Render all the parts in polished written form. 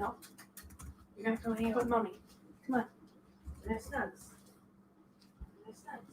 No. You're going to come hang out with Mommy. Come on. Nice nuts. Nice nuts.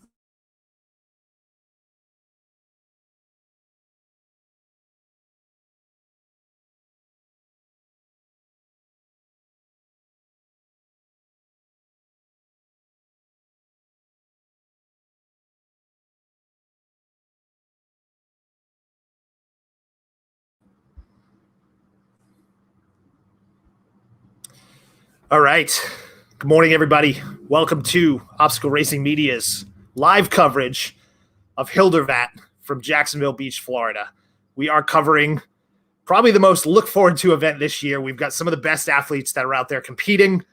All right. Good morning, everybody. Welcome to Obstacle Racing Media's live coverage of Hildervat from Jacksonville Beach, Florida. We are covering probably the most look forward to event this year. We've got some of the best athletes that are out there competing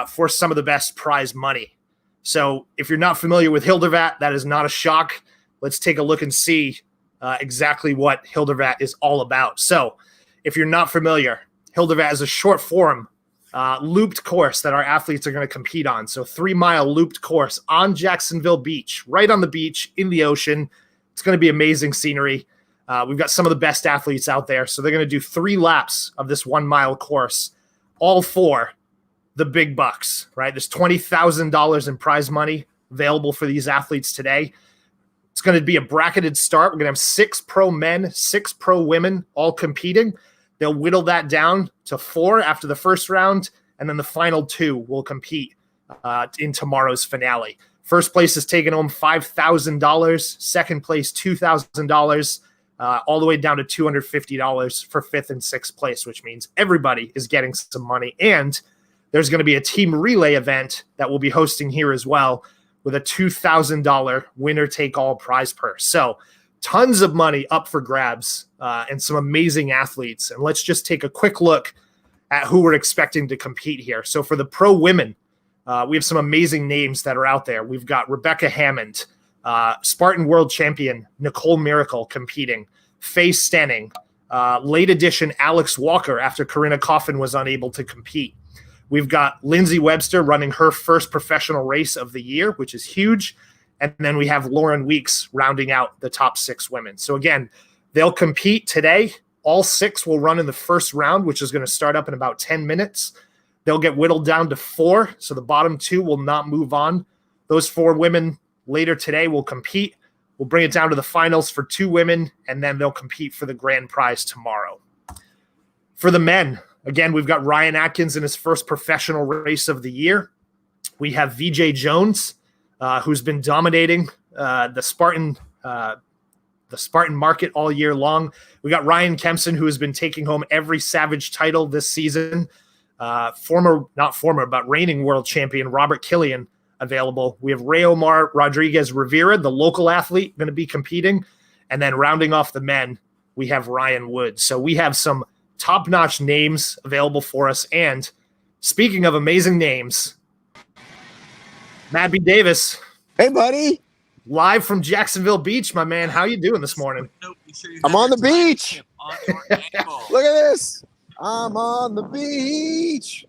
for some of the best prize money. So if you're not familiar with Hildervat, that is not a shock. Let's take a look and see exactly what Hildervat is all about. So if you're not familiar, Hildervat is a short form looped course that our athletes are going to compete on. So 3-mile looped course on Jacksonville Beach, right on the beach in the ocean. It's going to be amazing scenery. We've got some of the best athletes out there. So they're going to do 3 laps of this 1-mile course, all for the big bucks, right? There's $20,000 in prize money available for these athletes today. It's going to be a bracketed start. We're going to have 6 pro men, 6 pro women all competing. They'll whittle that down to 4 after the first round, and then the final 2 will compete in tomorrow's finale. First place is taking home $5,000. Second place, $2,000, all the way down to $250 for 5th and 6th place, which means everybody is getting some money. And there's going to be a team relay event that we'll be hosting here as well with a $2,000 winner-take-all prize purse. So tons of money up for grabs and some amazing athletes. And let's just take a quick look at who we're expecting to compete here. So for the pro women, we have some amazing names that are out there. We've got Rebecca Hammond, Spartan World Champion Nicole Miracle competing, Faye Stenning, late edition Alex Walker after Corinna Coffin was unable to compete. We've got Lindsay Webster running her first professional race of the year, which is huge. And then we have Lauren Weeks rounding out the top 6 women. So again, they'll compete today. All 6 will run in the first round, which is going to start up in about 10 minutes. They'll get whittled down to 4. So the bottom 2 will not move on. Those 4 women later today will compete. We'll bring it down to the finals for 2 women, and then they'll compete for the grand prize tomorrow. For the men, again, we've got Ryan Atkins in his first professional race of the year. We have VJ Jones, who's been dominating the Spartan market all year long. We got Ryan Kempson, who has been taking home every Savage title this season. Reigning world champion Robert Killian available. We have Ray Omar Rodriguez Rivera, the local athlete, going to be competing. And then rounding off the men, we have Ryan Wood. So we have some top-notch names available for us. And speaking of amazing names, Matt B. Davis. Hey, buddy. Live from Jacksonville Beach, my man. How you doing this morning? I'm on the beach. Look at this. I'm on the beach.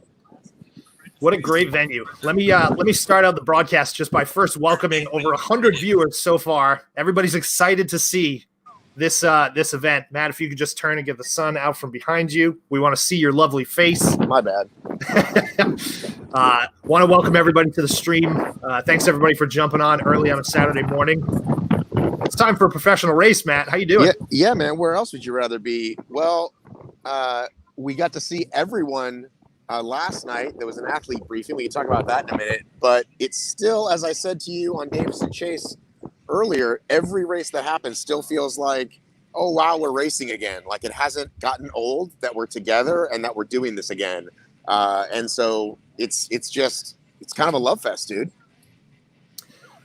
What a great venue. Let me start out the broadcast just by first welcoming over 100 viewers so far. Everybody's excited to see this event. Matt, if you could just turn and get the sun out from behind you. We want to see your lovely face. My bad. Want to welcome everybody to the stream. Thanks everybody for jumping on early on a Saturday morning. It's time for a professional race, Matt. How you doing? Yeah, man. Where else would you rather be? Well, we got to see everyone last night. There was an athlete briefing. We can talk about that in a minute. But it's still, as I said to you on Davison Chase earlier, every race that happens still feels like, oh, wow, we're racing again. Like it hasn't gotten old that we're together and that we're doing this again. And so it's kind of a love fest, dude.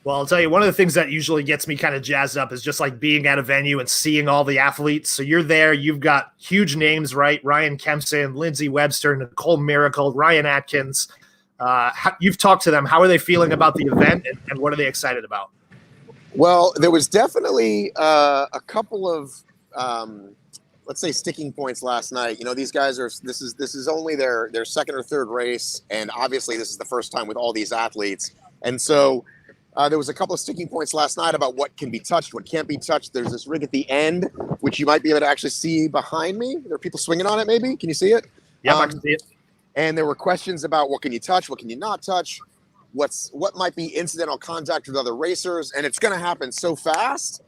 Well, I'll tell you, one of the things that usually gets me kind of jazzed up is just like being at a venue and seeing all the athletes. So you're there, you've got huge names, right? Ryan Kempson, Lindsay Webster, Nicole Miracle, Ryan Atkins. You've talked to them. How are they feeling about the event and what are they excited about? Well, there was definitely a couple of, let's say, sticking points last night. You know, these guys are, this is only their second or third race. And obviously this is the first time with all these athletes. And so there was a couple of sticking points last night about what can be touched, what can't be touched. There's this rig at the end, which you might be able to actually see behind me. There are people swinging on it, maybe. Can you see it? Yeah, I can see it. And there were questions about what can you touch, what can you not touch, what might be incidental contact with other racers, and it's going to happen so fast.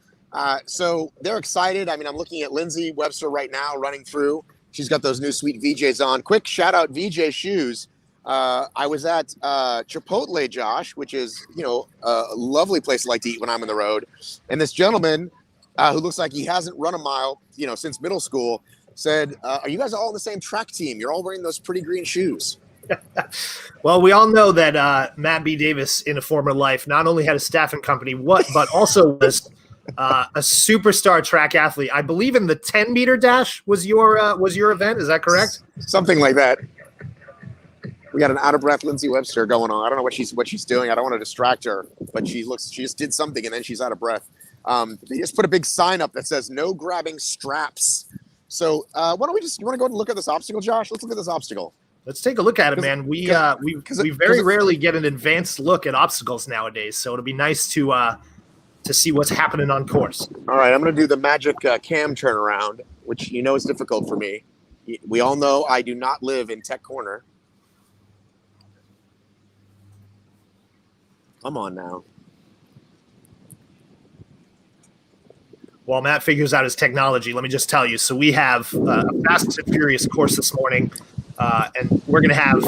So they're excited. I mean, I'm looking at Lindsay Webster right now running through. She's got those new sweet VJs on. Quick shout out VJ Shoes. I was at Chipotle, Josh, which is, a lovely place to like to eat when I'm on the road. And this gentleman who looks like he hasn't run a mile, since middle school, said, are you guys all on the same track team? You're all wearing those pretty green shoes. Well, we all know that Matt B. Davis in a former life not only had a staffing company, but also was a superstar track athlete. I believe in the 10-meter dash was your event. Is that correct? Something like that. We got an out-of-breath Lindsay Webster going on. I don't know what she's doing. I don't want to distract her, but she just did something and then she's out of breath. They just put a big sign up that says "No grabbing straps." So why don't you want to go and look at this obstacle, Josh? Let's look at this obstacle. Let's take a look at it, man. We very rarely get an advanced look at obstacles nowadays, so it'll be nice to see what's happening on course. All right, I'm going to do the magic cam turnaround, which is difficult for me. We all know I do not live in Tech Corner. Come on now. While Matt figures out his technology, let me just tell you. So we have a fast and furious course this morning, and we're going to have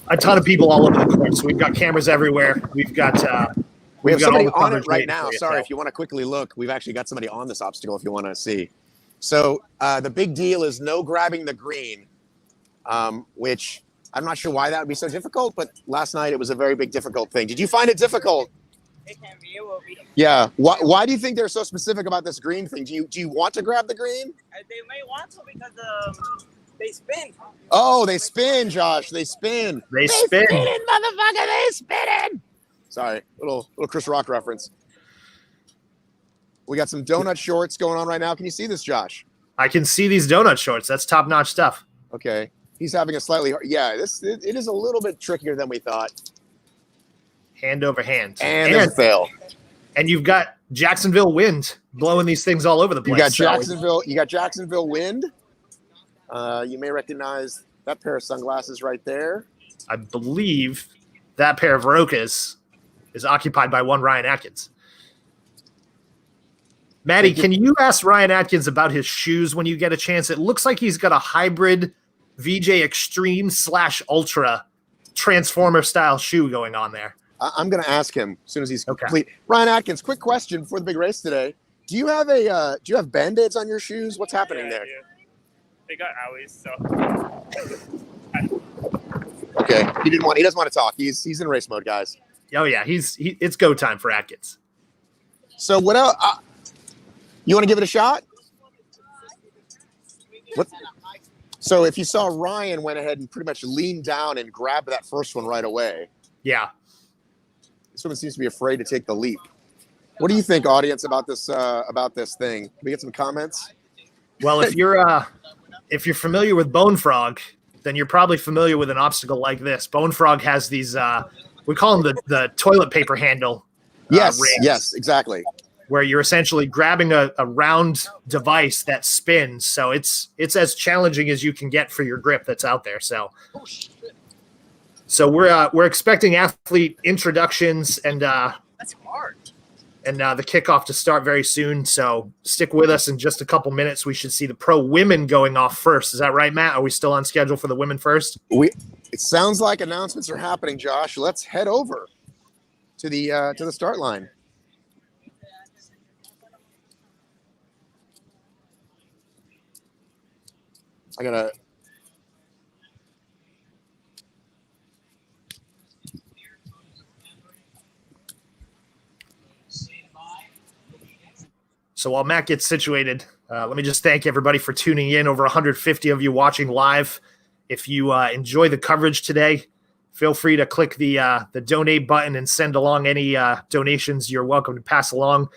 a ton of people all over the course. So we've got cameras everywhere. We have somebody on it right now. Sorry, if you want to quickly look, we've actually got somebody on this obstacle if you want to see. So the big deal is no grabbing the green, which I'm not sure why that would be so difficult, but last night it was a very big difficult thing. Did you find it difficult? It can be. It will be. Yeah. Why do you think they're so specific about this green thing? Do you want to grab the green? They may want to because they spin. Oh, they spin, Josh. They spin. They spin. Motherfucker, they spinning. Sorry, little Chris Rock reference. We got some donut shorts going on right now. Can you see this, Josh? I can see these donut shorts. That's top-notch stuff. Okay. He's having a slightly hard. Yeah, it is a little bit trickier than we thought. Hand over hand. And there's a fail. And you've got Jacksonville wind blowing these things all over the place. You got Jacksonville wind. You may recognize that pair of sunglasses right there. I believe that pair of Rokas is occupied by one Ryan Atkins. Maddie, can you ask Ryan Atkins about his shoes when you get a chance? It looks like he's got a hybrid VJ Extreme / Ultra Transformer style shoe going on there. I'm going to ask him as soon as he's complete. Ryan Atkins, quick question before the big race today. Do you have Band-Aids on your shoes? What's happening there? Yeah. They got owies, so. Okay. He doesn't want to talk. He's in race mode, guys. Oh yeah, it's go time for Atkins. So what else? You want to give it a shot? What? So if you saw Ryan went ahead and pretty much leaned down and grabbed that first one right away. Yeah. This one seems to be afraid to take the leap. What do you think, audience, about this thing? Can we get some comments? Well, if you're familiar with Bone Frog, then you're probably familiar with an obstacle like this. Bone Frog has these we call them the toilet paper handle. Yes, rings, yes, exactly. Where you're essentially grabbing a round device that spins. So it's as challenging as you can get for your grip that's out there. So we're expecting athlete introductions and That's hard. And the kickoff to start very soon. So stick with us in just a couple minutes. We should see the pro women going off first. Is that right, Matt? Are we still on schedule for the women first? It sounds like announcements are happening, Josh. Let's head over to the start line. I gotta. So while Matt gets situated, let me just thank everybody for tuning in. Over 150 of you watching live. If you enjoy the coverage today, feel free to click the donate button and send along any donations you're welcome to pass along.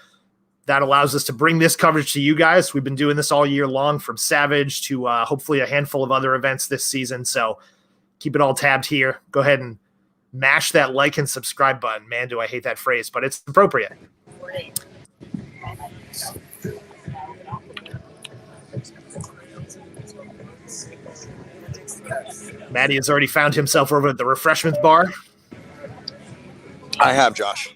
That allows us to bring this coverage to you guys. We've been doing this all year long, from Savage to hopefully a handful of other events this season. So keep it all tabbed here. Go ahead and mash that like and subscribe button. Man, do I hate that phrase, but it's appropriate. Maddie has already found himself over at the refreshments bar. I have, Josh.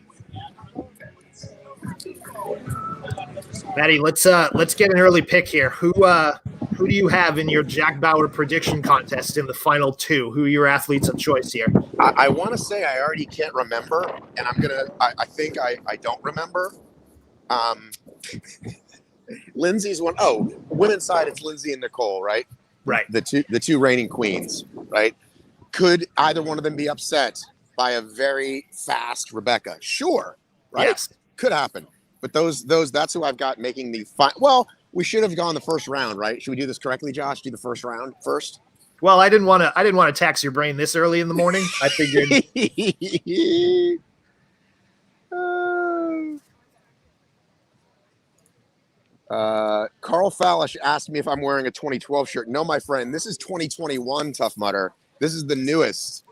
Maddie, let's get an early pick here. Who do you have in your Jack Bauer prediction contest in the final two? Who are your athletes of choice here? I want to say I already can't remember, and I think I don't remember. Lindsay's one. Oh, women's side, it's Lindsay and Nicole, right? Right. The two reigning queens, right? Could either one of them be upset by a very fast Rebecca? Sure, right? Yes. Could happen. But that's who I've got making the final. Well, we should have gone the first round, right? Should we do this correctly, Josh? Do the first round first? Well, I didn't want to tax your brain this early in the morning. I figured. Carl Fallish asked me if I'm wearing a 2012 shirt. No, my friend, this is 2021 Tough Mudder. This is the newest.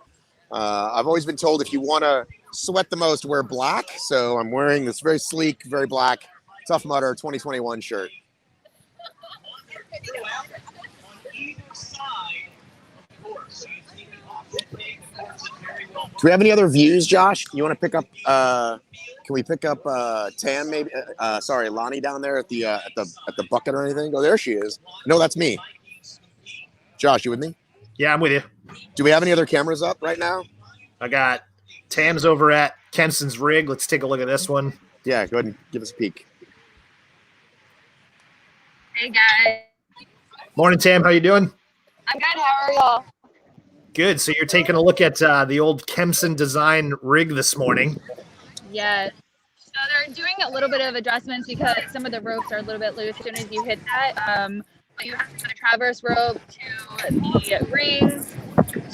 I've always been told if you want to sweat the most, wear black. So I'm wearing this very sleek, very black Tough Mudder 2021 shirt. Do we have any other views, Josh? You want to pick up? Can we pick up Tam? Maybe. Lonnie down there at the bucket or anything. Oh, there she is. No, that's me. Josh, you with me? Yeah, I'm with you. Do we have any other cameras up right now? I got Tam's over at Kenson's rig. Let's take a look at this one. Yeah, go ahead and give us a peek. Hey guys. Morning, Tam. How you doing? I'm good. How are y'all? Good. So you're taking a look at the old Kempson design rig this morning. Yes. So they're doing a little bit of adjustments because some of the ropes are a little bit loose as soon as you hit that. But you have to put a traverse rope to the rings,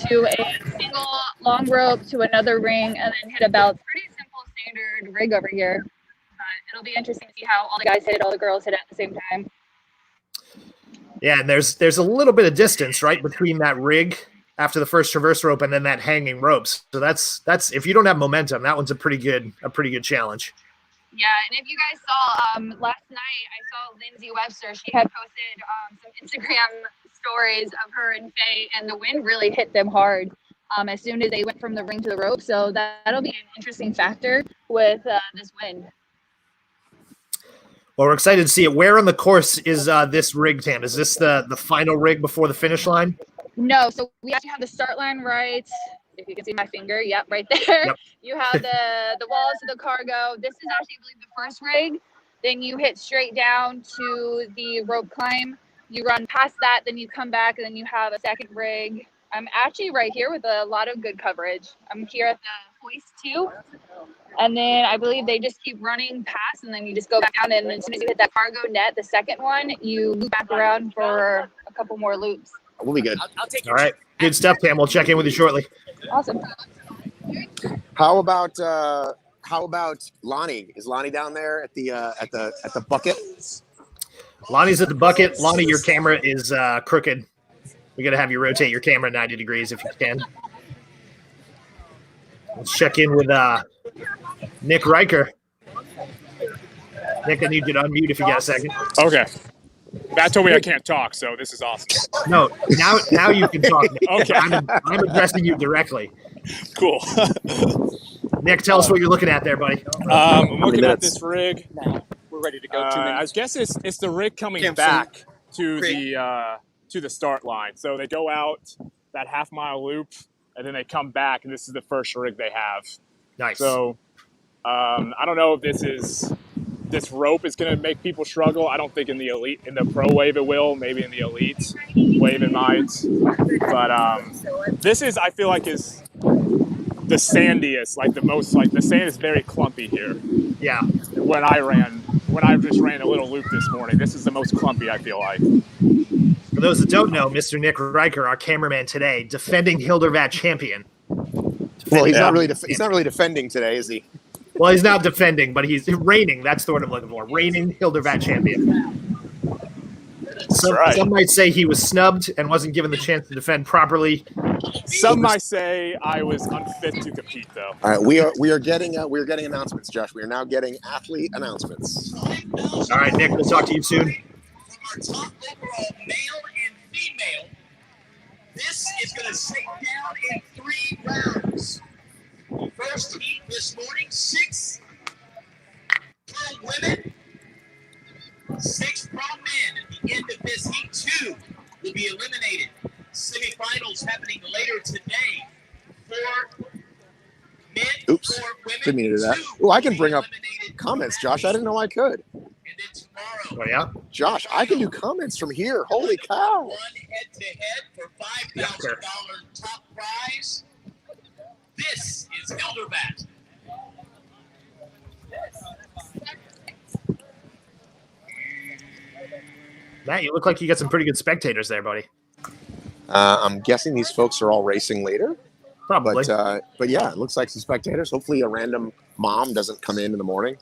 to a single long rope to another ring, and then hit a belt. It's pretty simple, standard rig over here. But it'll be interesting to see how all the guys hit it, all the girls hit it at the same time. Yeah, and there's a little bit of distance, right, between that rig after the first traverse rope and then that hanging ropes. So that's if you don't have momentum, that one's a pretty good challenge. Yeah, and if you guys saw last night, I saw Lindsay Webster. She had posted some Instagram stories of her and Faye, and the wind really hit them hard as soon as they went from the ring to the rope. So that'll be an interesting factor with this wind. Well, we're excited to see it. Where on the course is this rig, Tam? Is this the final rig before the finish line? No, so we actually have the start line right. If you can see my finger, yep, right there. Yep. You have the walls of the cargo. This is actually, I believe, the first rig. Then you hit straight down to the rope climb. You run past that, then you come back, and then you have a second rig. I'm actually right here with a lot of good coverage. I'm here at the hoist too. And then I believe they just keep running past, and then you just go back down. And as soon as you hit that cargo net, the second one, you loop back around for a couple more loops. We'll be good. I'll take All right. Good stuff, Tam. We'll check in with you shortly. Awesome. How about Lonnie? Is Lonnie down there at the bucket? Lonnie's at the bucket. Lonnie, your camera is crooked. We got to have you rotate your camera 90 degrees if you can. Let's check in with Nick Riker. Nick, I need you to unmute if you got a second. Okay. Matt told me I can't talk, so this is awesome. No, now you can talk. Nick. Okay. I'm addressing you directly. Cool. Nick, tell us what you're looking at there, buddy. I'm looking at this rig. We're ready to go. I guess it's the rig coming back to the start line. So they go out that half-mile loop, and then they come back, and this is the first rig they have. Nice. So I don't know if this rope is going to make people struggle. I don't think in the pro wave it will. Maybe in the elite wave it might. But this is, I feel like, is the sandiest, like the most, like the sand is very clumpy here. Yeah. When I just ran a little loop this morning, this is the most clumpy, I feel like. For those that don't know, Mr. Nick Riker, our cameraman today, defending Hildervat champion. Well, he's not really defending today, is he? Well, he's not defending, but he's reigning. That's the word I'm looking for. Reigning Hildervat champion. Some might say he was snubbed and wasn't given the chance to defend properly. Some might say I was unfit to compete, though. All right, we are getting announcements, Josh. We are now getting athlete announcements. All right, Nick, we'll talk to you soon. Our top overall male and female. This is going to was taken down in 3 rounds. First heat this morning, 6 pro women, 6 pro men. At the end of this heat, 2 will be eliminated. Semifinals happening later today. 4 men, Oops. 4 women. Didn't mean to do that. 2 Oh, I can will bring be up eliminated comments, from Josh. I didn't know I could. And then tomorrow, Oh, yeah? Josh, I can do comments from here. Holy cow. one head-to-head for $5,000 top prize. This is Hildervat. Matt, you look like you got some pretty good spectators there, buddy. I'm guessing these folks are all racing later. Probably. But yeah, it looks like some spectators. Hopefully a random mom doesn't come in the morning.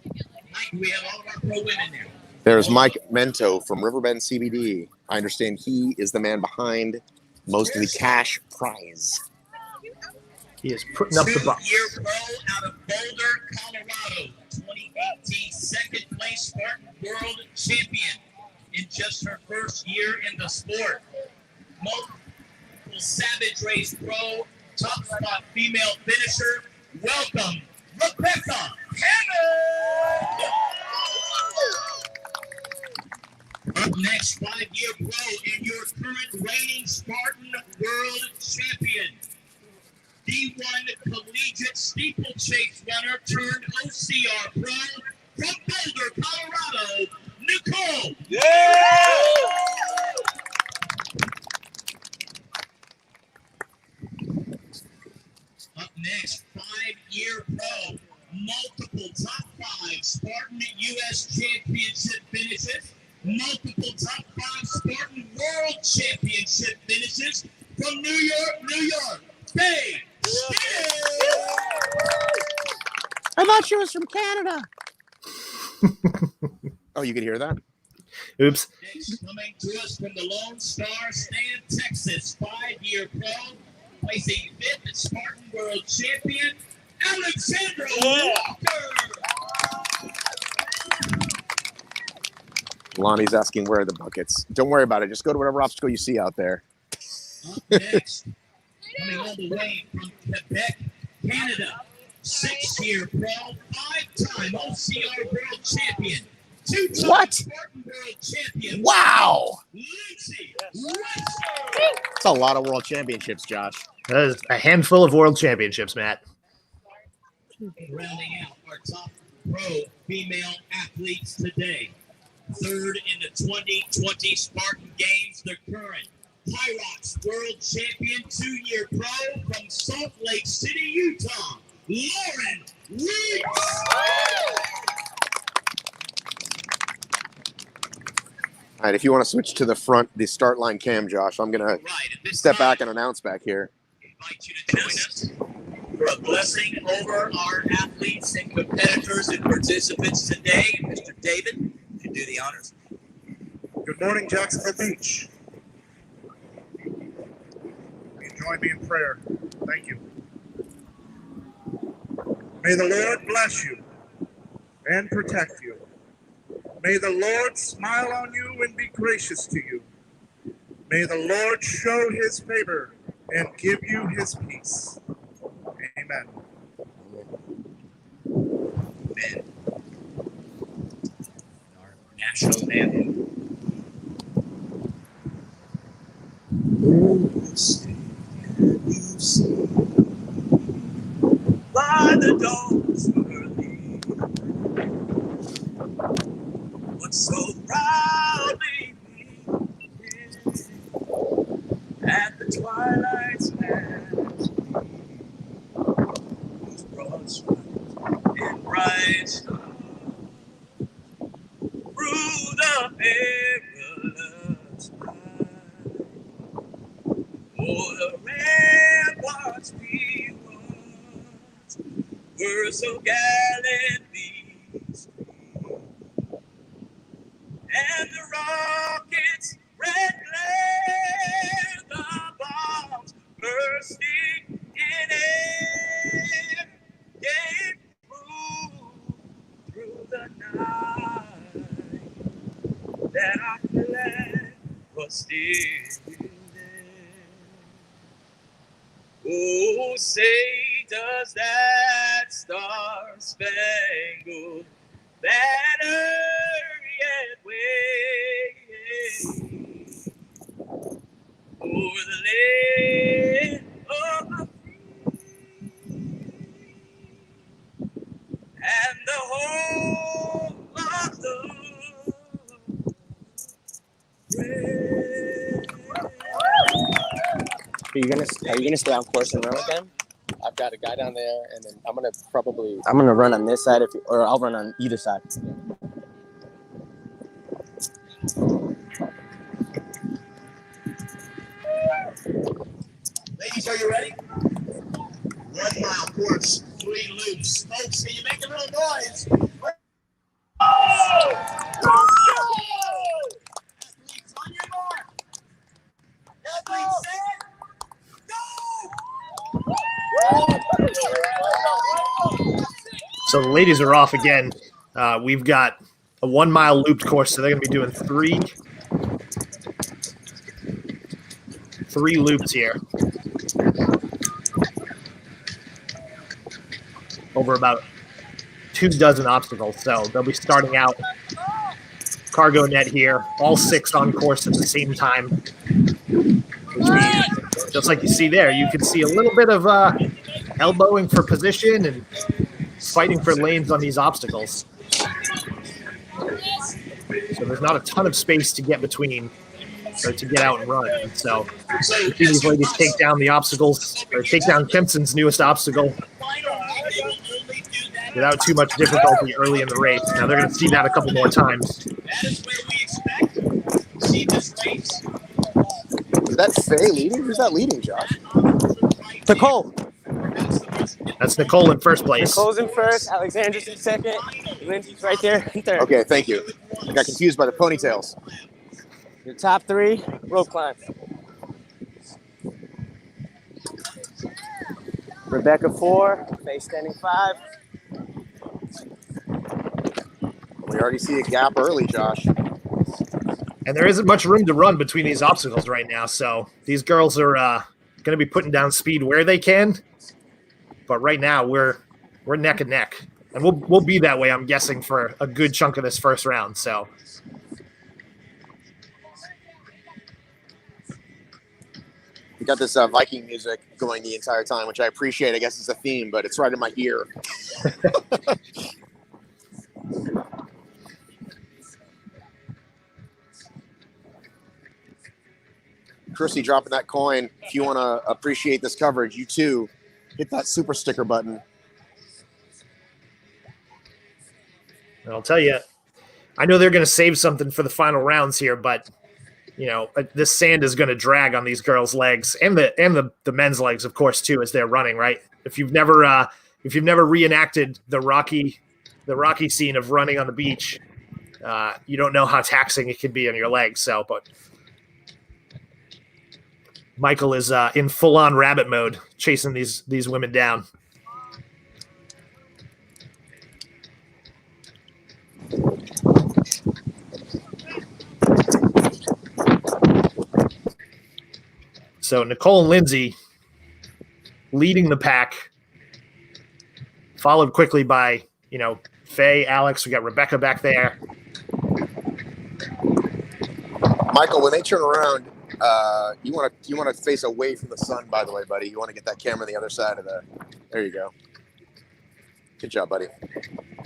Mike, we have all of our pro women there. There's Mike Mento from Riverbend CBD. I understand he is the man behind most of the cash prize. He is putting up the bucks. 2-year pro out of Boulder, Colorado. 2018 second place Spartan World Champion in just her first year in the sport. Multiple Savage Race Pro, top spot female finisher. Welcome, Rebecca Hanna! Up next, 5-year pro and your current reigning Spartan World Champion. D1 collegiate steeplechase runner turned OCR pro from Boulder, Colorado, Nicole. Up next, 5-year pro, multiple top 5 Spartan US Championship finishes, multiple top 5 Spartan World Championship finishes from New York. Hey! I thought she was from Canada. Oh, you could hear that? Oops. Next, coming to us from the Lone Star Stand, Texas, 5-year pro, placing 5th at Spartan World Champion, Alexandra Walker. Lonnie's asking where are the buckets. Don't worry about it. Just go to whatever obstacle you see out there. Up next, coming all the way from Quebec, Canada, 6-year pro, 5-time OCR World Champion, 2-time What? Spartan World Champion. Wow. Lindsay Webster. That's a lot of world championships, Josh. That is a handful of world championships, Matt. Rounding out our top pro female athletes today. 3rd in the 2020 Spartan Games, the current Pyrox World Champion, 2-year pro from Salt Lake City, Utah, Lauren Weeks. All right, if you want to switch to the front, the start line cam, Josh, I'm going to step back and announce back here. Invite you to join us for a blessing over our athletes and competitors and participants today. Mr. David, you do the honors. Good morning, Jacksonville Beach. Join me in prayer. Thank you. May the Lord bless you and protect you. May the Lord smile on you and be gracious to you. May the Lord show his favor and give you his peace. Amen. Amen. Our national anthem. By the dawn's early, what so proudly we did at the twilight's last whose broad stripes and bright stars through the perilous night, o'er the ramparts we watched were so gallantly streamed, and the rockets' red glare, the bombs bursting in air, gave proof through the night that our flag was still there. Oh, say does that star-spangled banner yet wave over the land of the and the whole of the Are you gonna stay on course and run with them? I've got a guy down there, and then I'm gonna run on this side or I'll run on either side. Ladies, are you ready? 1 mile course, 3 loops. Folks, can you make a little noise? Athletes, on your mark. Athletes, set, go! So the ladies are off again. We've got a 1 mile looped course, so they're going to be doing three loops here over about 24 obstacles. So they'll be starting out cargo net here, all 6 on course at the same time, which means, just like you see there, you can see a little bit of elbowing for position and fighting for lanes on these obstacles. So there's not a ton of space to get between or to get out and run. And so you see these ladies take down the obstacles, or take down Kempson's newest obstacle without too much difficulty early in the race. Now they're going to see that a couple more times. That is where we expect to see this race. Is that Faye leading? Who's that leading, Josh? Nicole. That's Nicole in first place. Nicole's in first. Alexandra's in second. Lindsay's right there in third. Okay, thank you. I got confused by the ponytails. Your top 3 rope climb. Rebecca 4. Faye standing 5. We already see a gap early, Josh. And there isn't much room to run between these obstacles right now, so these girls are going to be putting down speed where they can. But right now we're neck and neck, and we'll be that way, I'm guessing, for a good chunk of this first round. So We got this Viking music going the entire time, which I appreciate. I guess it's a theme, but it's right in my ear. Chrissy dropping that coin. If you want to appreciate this coverage, you too, hit that super sticker button. And I'll tell you, I know they're going to save something for the final rounds here, but you know, this sand is going to drag on these girls' legs and the men's legs, of course, too, as they're running. Right? If you've never reenacted the Rocky scene of running on the beach, you don't know how taxing it can be on your legs. So, but Michael is in full-on rabbit mode, chasing these women down. So Nicole and Lindsay leading the pack, followed quickly by, Faye, Alex. We got Rebecca back there. Michael, when they turn around, you want to face away from the sun, by the way, buddy. You want to get that camera on the other side of there you go. Good job, buddy.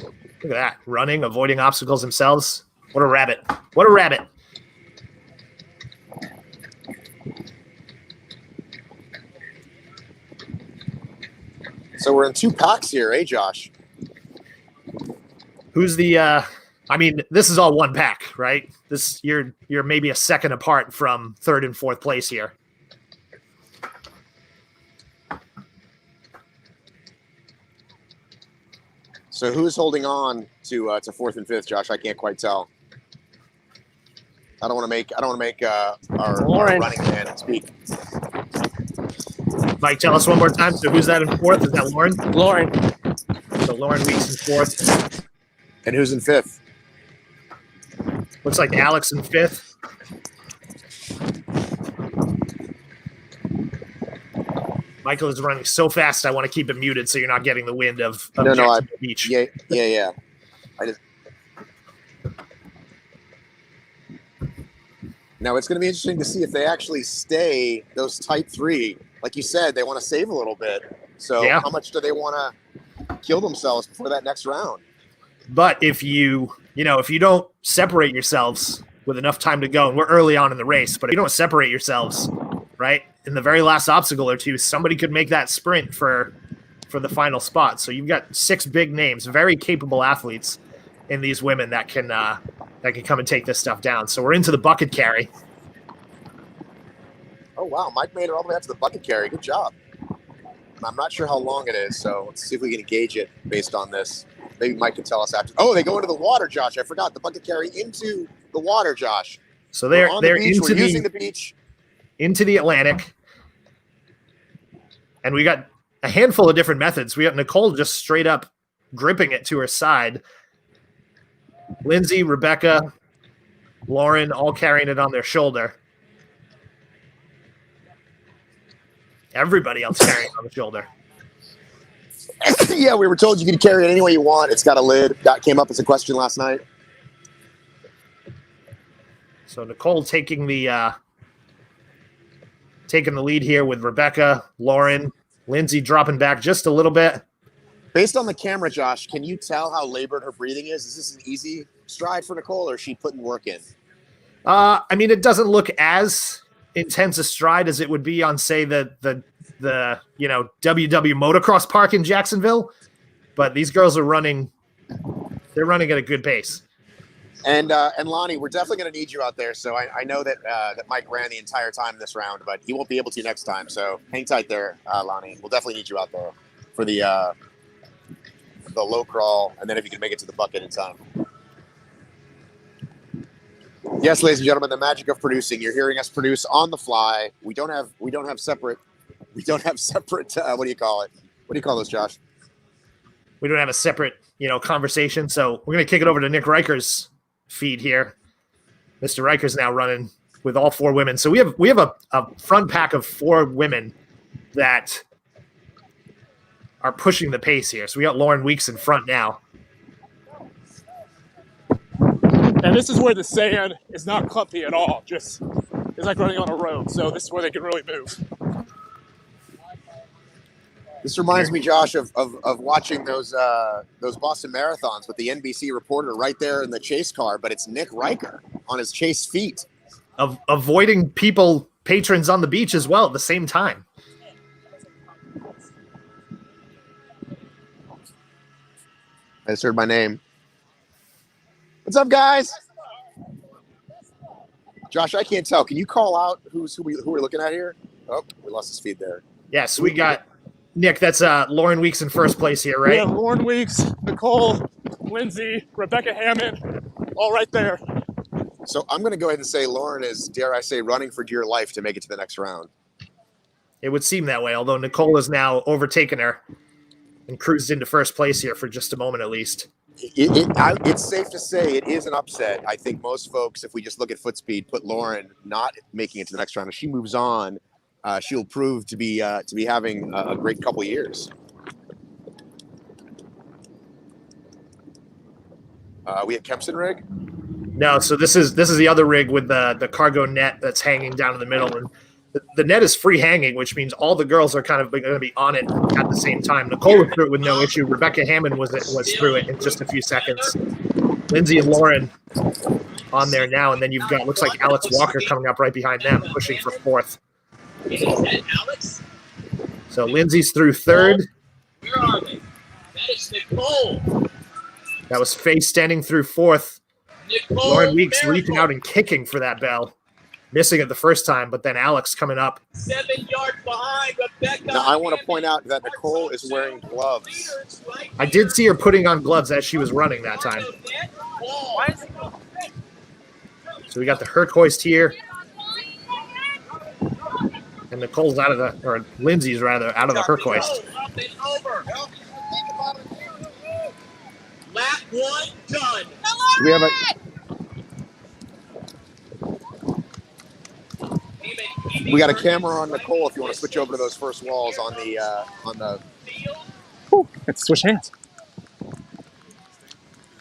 Look at that. Running, avoiding obstacles themselves. What a rabbit. What a rabbit. So we're in two packs here, eh, Josh? Who's the this is all one pack, right? You're maybe a second apart from third and fourth place here. So who's holding on to fourth and fifth, Josh? I can't quite tell. I don't want to make our running man speak. Mike, tell us one more time. So who's that in fourth? Is that Lauren? Lauren. So Lauren Weeks in fourth. And who's in fifth? Looks like Alex in fifth. Michael is running so fast, I want to keep it muted so you're not getting the wind of No, Jacksonville Beach. Yeah. Now it's going to be interesting to see if they actually stay those tight three. Like you said, they want to save a little bit. So how much do they want to kill themselves before that next round? But if you don't separate yourselves with enough time to go, and we're early on in the race, but if you don't separate yourselves, right, in the very last obstacle or two, somebody could make that sprint for the final spot. So you've got 6 big names, very capable athletes in these women that can come and take this stuff down. So we're into the bucket carry. Oh, wow. Mike made it all the way up to the bucket carry. Good job. I'm not sure how long it is, so let's see if we can gauge it based on this. Maybe Mike can tell us after. Oh, they go into the water, Josh. I forgot the bucket carry into the water, Josh. So they're into using the beach. Into the Atlantic. And we got a handful of different methods. We got Nicole just straight up gripping it to her side. Lindsay, Rebecca, Lauren all carrying it on their shoulder. Everybody else carrying it on the shoulder. Yeah, we were told you could carry it any way you want. It's got a lid. That came up as a question last night. So Nicole taking the lead here with Rebecca, Lauren, Lindsay dropping back just a little bit. Based on the camera, Josh, can you tell how labored her breathing is? Is this an easy stride for Nicole, or is she putting work in? I mean, it doesn't look as intense a stride as it would be on, say, the WW Motocross Park in Jacksonville, but these girls are running. They're running at a good pace. And Lonnie, we're definitely going to need you out there. So I know that Mike ran the entire time this round, but he won't be able to next time. So hang tight there, Lonnie. We'll definitely need you out there for the low crawl, and then if you can make it to the bucket in time. Yes, ladies and gentlemen, the magic of producing. You're hearing us produce on the fly. We don't have separate. What do you call it? What do you call this, Josh? We don't have a separate, conversation. So we're going to kick it over to Nick Riker's feed here. Mr. Riker's now running with all 4 women. So we have a front pack of 4 women that are pushing the pace here. So we got Lauren Weeks in front now. And this is where the sand is not clumpy at all. Just it's like running on a road. So this is where they can really move. This reminds me, Josh, of watching those Boston marathons with the NBC reporter right there in the chase car, but it's Nick Riker on his chase feet. Avoiding patrons on the beach as well at the same time. I just heard my name. What's up, guys? Josh, I can't tell. Can you call out who we're looking at here? Oh, we lost his feed there. Yes, we got Nick. That's Lauren Weeks in first place here, right? Yeah, Lauren Weeks, Nicole, Lindsay, Rebecca Hammond, all right there. So I'm going to go ahead and say Lauren is, dare I say, running for dear life to make it to the next round. It would seem that way, although Nicole has now overtaken her and cruised into first place here for just a moment at least. It's safe to say it is an upset. I think most folks, if we just look at foot speed, put Lauren not making it to the next round. If she moves on, she'll prove to be having a great couple years. We at Kempson rig? No, so this is the other rig with the cargo net that's hanging down in the middle, and the net is free hanging, which means all the girls are kind of going to be on it at the same time. Nicole was through it with no issue. Rebecca Hammond was through it in just a few seconds. Lindsay and Lauren on there now, and then you've got, looks like Alex Walker coming up right behind them, pushing for 4th. Alex? So Lindsay's through 3rd. Where are they? That is Nicole. That was Faye standing through 4th. Nicole Lauren Weeks Miracle. reaching out and kicking for that bell. Missing it the first time, but then Alex coming up. 7 yards behind Rebecca. Now, I want to point out that Nicole is wearing gloves. I did see her putting on gloves as she was running that time. So we got the Herc hoist here. And Nicole's Lindsay's rather, out of the Herc hoist. Lap 1 done. Do we have a... We got a camera on Nicole if you want to switch over to those first walls on the. Let's switch hands.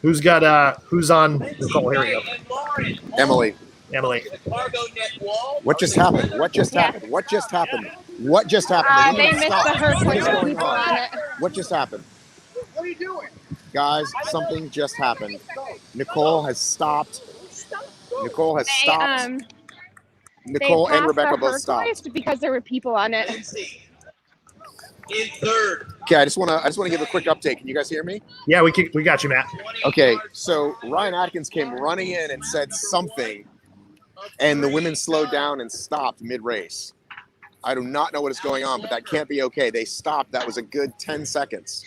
Who's on Nicole? Here we go. Emily. What just happened? What just happened? What just happened? What just happened? They missed the hurt What is with going people on? on it. What just happened? What are you doing? Guys, something just happened. Nicole has stopped. Nicole has stopped. Nicole and Rebecca both stopped because there were people on it. In third. Okay, I just want to give a quick update. Can you guys hear me? Yeah, we got you, Matt. Okay, so Ryan Atkins came running in and said something, and the women slowed down and stopped mid-race. I do not know what is going on, but that can't be okay. They stopped. That was a good 10 seconds.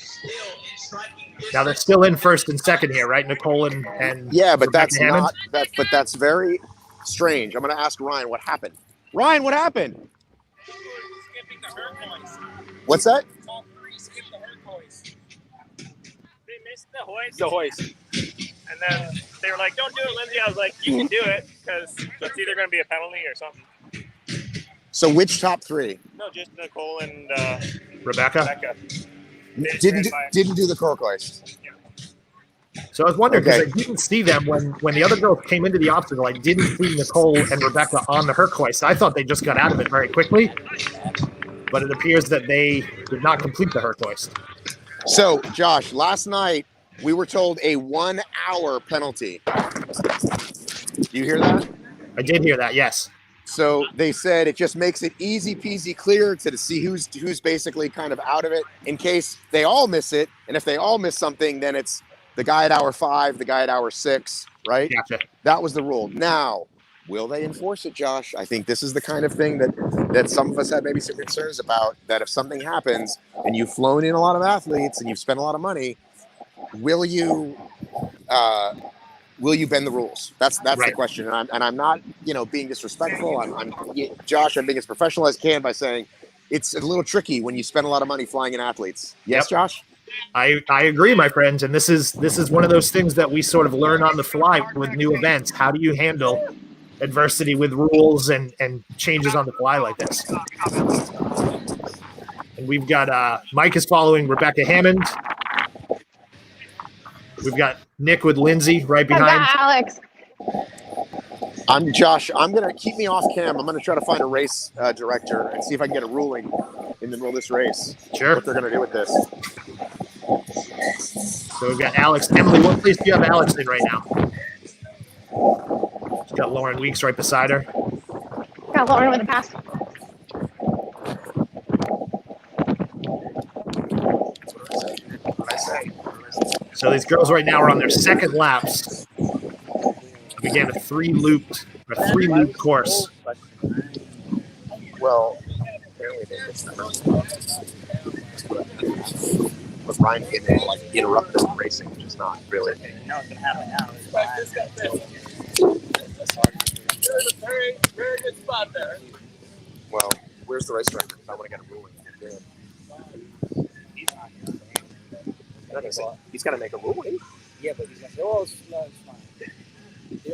Now they're still in first and second here, right? Nicole and yeah, but Rebecca that's Hammond? not that. But that's very strange. I'm going to ask Ryan what happened. Ryan, what happened? What's that? All three skipped the herd hoist. They missed the hoist. And then they were like, don't do it, Lindsay. I was like, you can do it because it's either going to be a penalty or something. So which top three? No, just Nicole and Rebecca. Didn't do the cork hoist. So I was wondering because Okay. I didn't see them when the other girls came into the obstacle. I didn't see Nicole and Rebecca on the Herc hoist. I thought they just got out of it very quickly, but it appears that they did not complete the Herc hoist. So, Josh, last night we were told a 1 hour penalty. Do you hear that? I did hear that, yes. So they said it just makes it easy peasy clear to see who's basically kind of out of it in case they all miss it. And if they all miss something, then it's the guy at hour 5, the guy at hour 6, right? Gotcha. That was the rule. Now, will they enforce it, Josh? I think this is the kind of thing that some of us have maybe some concerns about, that if something happens and you've flown in a lot of athletes and you've spent a lot of money, will you bend the rules? That's right. The question. And I'm not, being disrespectful. Josh, I'm being as professional as I can by saying it's a little tricky when you spend a lot of money flying in athletes. Yes, yep. Josh? I agree, my friends. And this is one of those things that we sort of learn on the fly with new events. How do you handle adversity with rules and changes on the fly like this? And we've got Mike is following Rebecca Hammond. We've got Nick with Lindsay right behind. Alex. I'm Josh. I'm going to keep me off cam. I'm going to try to find a race director and see if I can get a ruling in the middle of this race. Sure. What they're going to do with this. So we've got Alex. Emily, what place do you have Alex in right now? She's got Lauren Weeks right beside her. Got Lauren with a pass. So these girls right now are on their second laps. Began a three-loop course. Well, apparently they missed the first one. But Ryan came in and interrupt the racing, which is not really a thing. No, it's gonna happen now. There's a very, very good spot there. Well, where's the race director? I want to get a ruling. He's got to make a ruling. Yeah, but he's gonna say, "Oh, it's fine."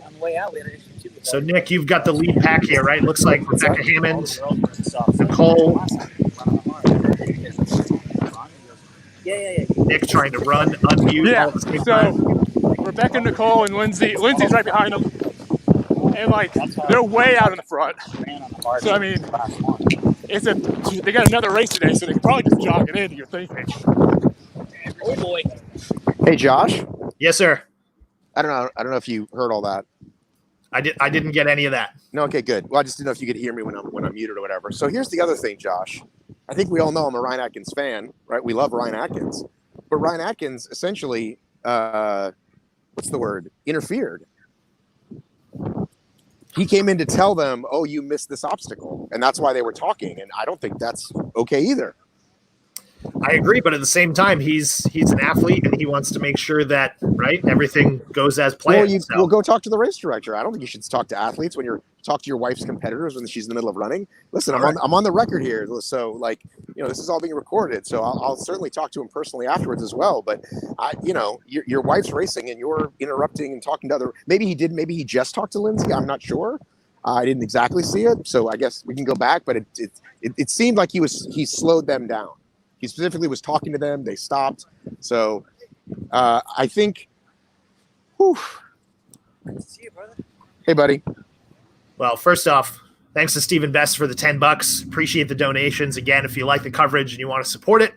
On the way out later. So Nick, you've got the lead pack here, right? Looks like Rebecca Hammond, Nicole. Yeah. Nick trying to run, unmute. Yeah. So Rebecca, Nicole, and Lindsay. Lindsay's right behind them, and they're way out in the front. So I mean, they got another race today, so they can probably just jog it in. You're thinking. Oh boy. Hey, Josh. Yes, sir. I don't know if you heard all that. I didn't get any of that. No, okay, good. Well, I just didn't know if you could hear me when I'm muted or whatever. So here's the other thing, Josh. I think we all know I'm a Ryan Atkins fan, right? We love Ryan Atkins, but Ryan Atkins essentially, interfered. He came in to tell them, "Oh, you missed this obstacle," and that's why they were talking. And I don't think that's okay either. I agree, but at the same time, he's an athlete and he wants to make sure that everything goes as planned. Well, we'll go talk to the race director. I don't think you should talk to athletes when you're talk to your wife's competitors when she's in the middle of running. Listen, I'm on the record here, so this is all being recorded. So I'll certainly talk to him personally afterwards as well. But your wife's racing and you're interrupting and talking to other. Maybe he just talked to Lindsay. I'm not sure. I didn't exactly see it, so I guess we can go back. But it seemed like he slowed them down. He specifically was talking to them. They stopped. So I think. Whew. See you, brother. Hey, buddy. Well, first off, thanks to Stephen Best for the $10. Appreciate the donations. Again, if you like the coverage and you want to support it,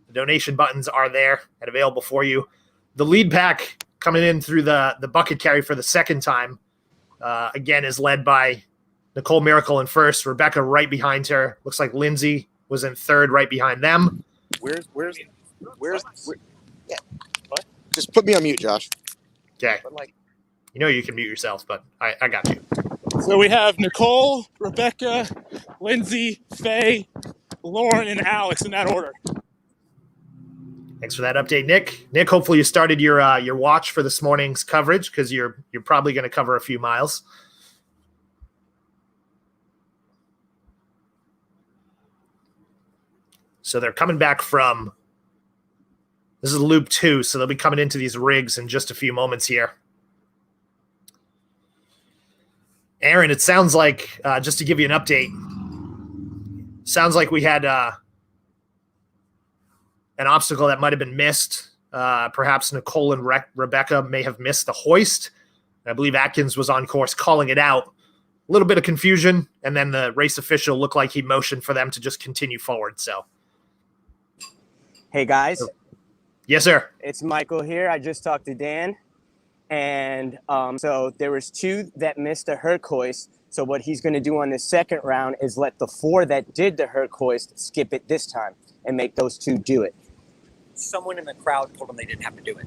the donation buttons are there and available for you. The lead pack coming in through the bucket carry for the second time, again, is led by Nicole Miracle in first. Rebecca right behind her. Looks like Lindsay was in third right behind them. Where's yeah. What? Just put me on mute, Josh. Okay. But like, you know you can mute yourself, but I got you. So we have Nicole, Rebecca, Lindsay, Faye, Lauren, and Alex in that order. Thanks for that update, Nick. Nick, hopefully you started your watch for this morning's coverage because you're probably going to cover a few miles. So they're coming back from – this is loop 2, so they'll be coming into these rigs in just a few moments here. Aaron, it sounds like, just to give you an update, sounds like we had an obstacle that might have been missed. Perhaps Nicole and Rebecca may have missed the hoist. I believe Atkins was on course calling it out. A little bit of confusion, and then the race official looked like he motioned for them to just continue forward. So, hey, guys. Yes, sir. It's Michael here. I just talked to Dan. And so there was 2 that missed the Herc hoist. So what he's going to do on this second round is let the 4 that did the Herc hoist skip it this time and make those 2 do it. Someone in the crowd told him they didn't have to do it.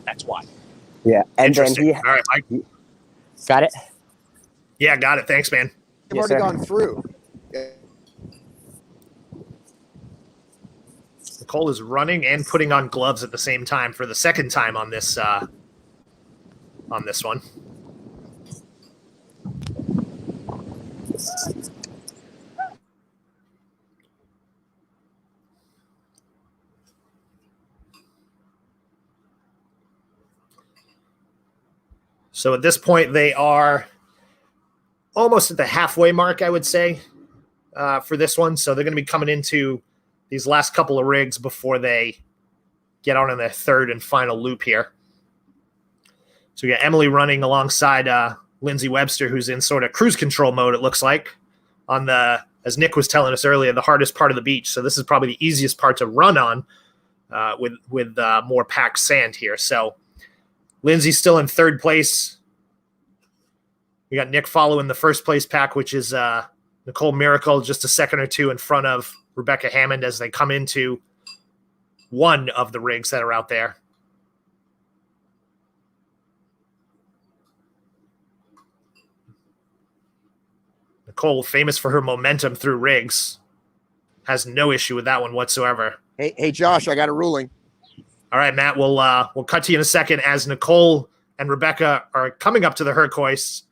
That's why. Yeah. And then Interesting. All right, Mike. Got it? Yeah, got it. Thanks, man. I've Yes, already sir. gone through. Nicole is running and putting on gloves at the same time for the second time on this one. So at this point, they are almost at the halfway mark, I would say, for this one. So they're going to be coming into these last couple of rigs before they get on in their third and final loop here. So we got Emily running alongside Lindsay Webster, who's in sort of cruise control mode, it looks like, on the, as Nick was telling us earlier, the hardest part of the beach. So this is probably the easiest part to run on with more packed sand here. So Lindsay's still in third place. We got Nick following the first place pack, which is Nicole Miracle, just a second or two in front of Rebecca Hammond as they come into one of the rigs that are out there. Nicole, famous for her momentum through rigs, has no issue with that one whatsoever. Hey, Josh, I got a ruling. All right, Matt, we'll cut to you in a second as Nicole and Rebecca are coming up to the Herc hoist,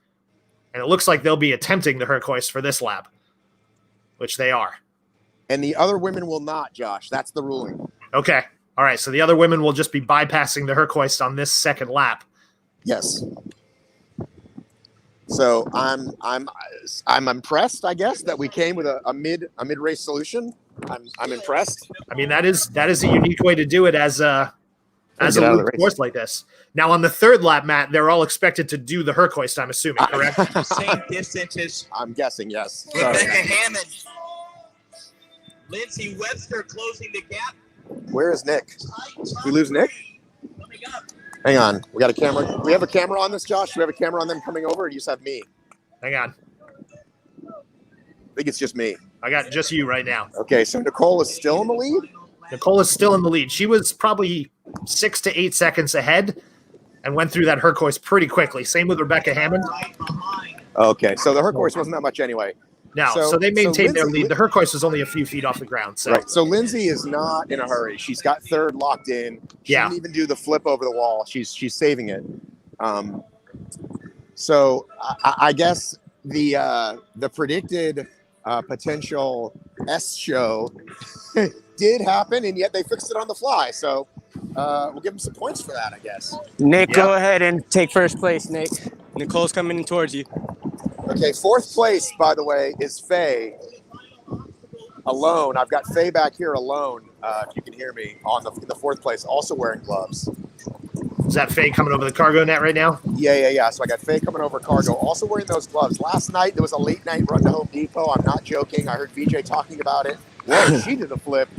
and it looks like they'll be attempting the Herc hoist for this lap, which they are. And the other women will not, Josh. That's the ruling. Okay. All right, so the other women will just be bypassing the Herc hoist on this second lap. Yes. So I'm impressed, I guess, that we came with a mid race solution. I'm impressed. I mean, that is a unique way to do it as a loop course like this. Now on the third lap, Matt, they're all expected to do the Herc hoist, I'm assuming, correct? Same distances. I'm guessing, yes. Rebecca Hammond. Lindsay Webster closing the gap. Where is Nick? Did we lose Nick? Hang on. We got a camera. We have a camera on this, Josh? Do we have a camera on them coming over, or do you just have me? Hang on. I think it's just me. I got just you right now. Okay, so Nicole is still in the lead? Nicole is still in the lead. She was probably 6 to 8 seconds ahead and went through that Herc hoist pretty quickly. Same with Rebecca Hammond. Okay, so the Herc hoist wasn't that much anyway. No, so they maintained their lead. The Herc hoist was only a few feet off the ground. So. Right. So Lindsay is not in a hurry. She's got third locked in. She didn't even do the flip over the wall. She's saving it. So I guess the predicted potential S show did happen, and yet they fixed it on the fly. So we'll give them some points for that, I guess. Nick, go ahead and take first place, Nick. Nicole's coming in towards you. Okay, fourth place, by the way, is Faye. Alone. I've got Faye back here alone, if you can hear me, in the fourth place, also wearing gloves. Is that Faye coming over the cargo net right now? Yeah. So I got Faye coming over cargo, also wearing those gloves. Last night, there was a late night run to Home Depot. I'm not joking. I heard VJ talking about it. Whoa, she did the flip.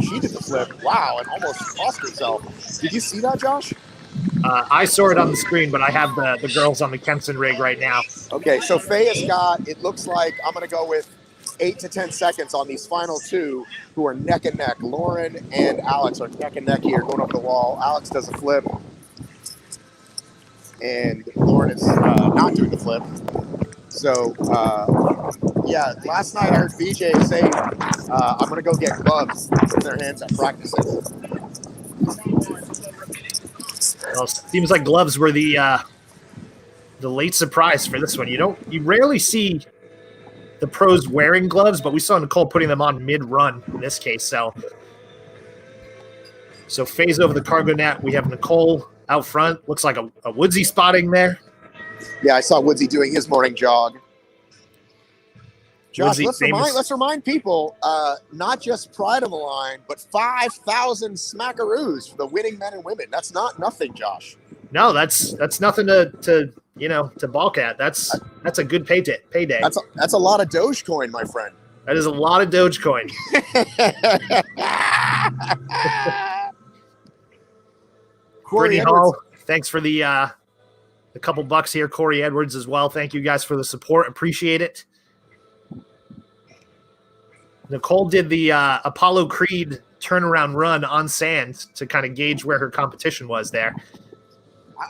Wow, and almost cost herself. Did you see that, Josh? I saw it on the screen, but I have the girls on the Kenson rig right now. Okay, so Faye has got, it looks like, I'm going to go with 8 to 10 seconds on these final two who are neck and neck. Lauren and Alex are neck and neck here going over the wall. Alex does a flip. And Lauren is not doing the flip. So, yeah, last night I heard VJ say, I'm going to go get gloves in their hands at practices. Well, seems like gloves were the late surprise for this one. You rarely see the pros wearing gloves, but we saw Nicole putting them on mid-run in this case. So Faye's over the cargo net. We have Nicole out front. Looks like a Woodsy spotting there. Yeah, I saw Woodsy doing his morning jog. Josh, Woodsy, let's remind people, not just Pride on the line, but 5,000 smackaroos for the winning men and women. That's not nothing, Josh. No, that's nothing to balk at. That's a good payday. That's a lot of Dogecoin, my friend. That is a lot of Dogecoin. Brittany Hall, thanks for the couple bucks here. Corey Edwards as well. Thank you guys for the support. Appreciate it. Nicole did the Apollo Creed turnaround run on sand to kind of gauge where her competition was there.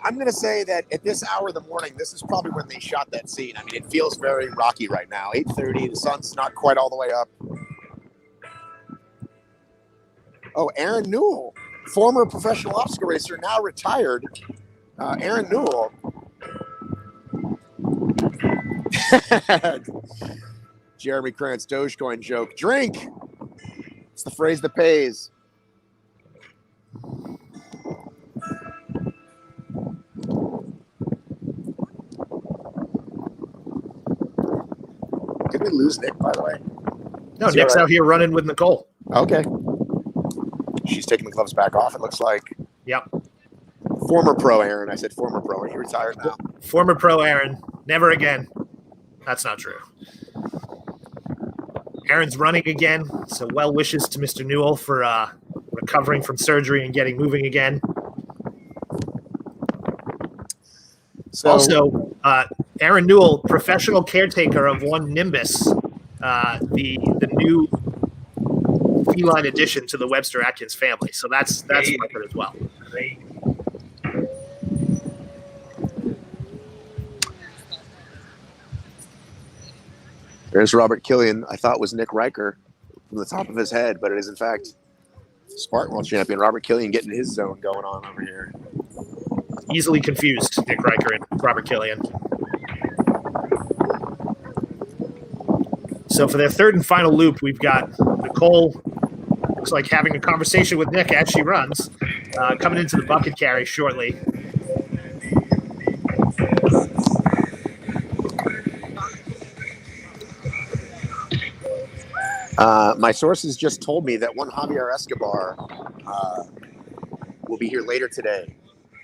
I'm going to say that at this hour of the morning, this is probably when they shot that scene. I mean, it feels very rocky right now. 8:30, the sun's not quite all the way up. Oh, Aaron Newell, former professional obstacle racer, now retired. Aaron Newell. Jeremy Krantz, Dogecoin joke. Drink. It's the phrase that pays. Did we lose Nick, by the way? No, Nick's out here running with Nicole. Okay. She's taking the gloves back off, it looks like. Yep. Former pro Aaron. I said former pro. Are you retired now? Former pro Aaron. Never again. That's not true. Aaron's running again, so well wishes to Mr. Newell for recovering from surgery and getting moving again. So, also, Aaron Newell, professional caretaker of one Nimbus, the new feline addition to the Webster Atkins family. So that's record as well. There's Robert Killian. I thought was Nick Riker from the top of his head, but it is in fact Spartan World Champion Robert Killian getting his zone going on over here. Easily confused, Nick Riker and Robert Killian. So for their third and final loop, we've got Nicole, looks like having a conversation with Nick as she runs, coming into the bucket carry shortly. My sources just told me that one Javier Escobar will be here later today.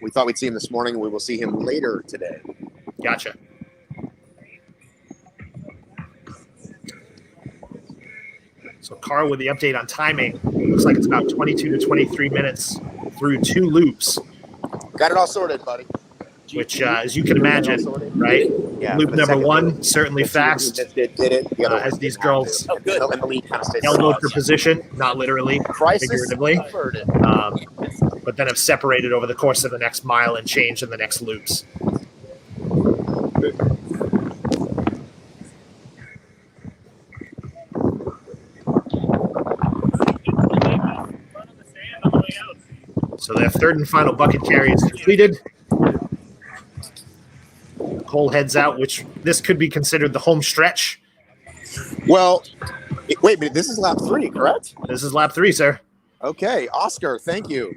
We thought we'd see him this morning. We will see him later today. Gotcha. So Carl with the update on timing. Looks like it's about 22 to 23 minutes through two loops. Got it all sorted, buddy. Which, as you can imagine, right? Yeah, loop number one, certainly fast. Did it. As these girls and the lead kind of stays elbowed for position, not literally, figuratively, but then have separated over the course of the next mile and change in the next loops. So their third and final bucket carry is completed. Cole heads out, which this could be considered the home stretch. Well, wait a minute. This is lap 3, correct? This is lap 3, sir. Okay. Oscar, thank you.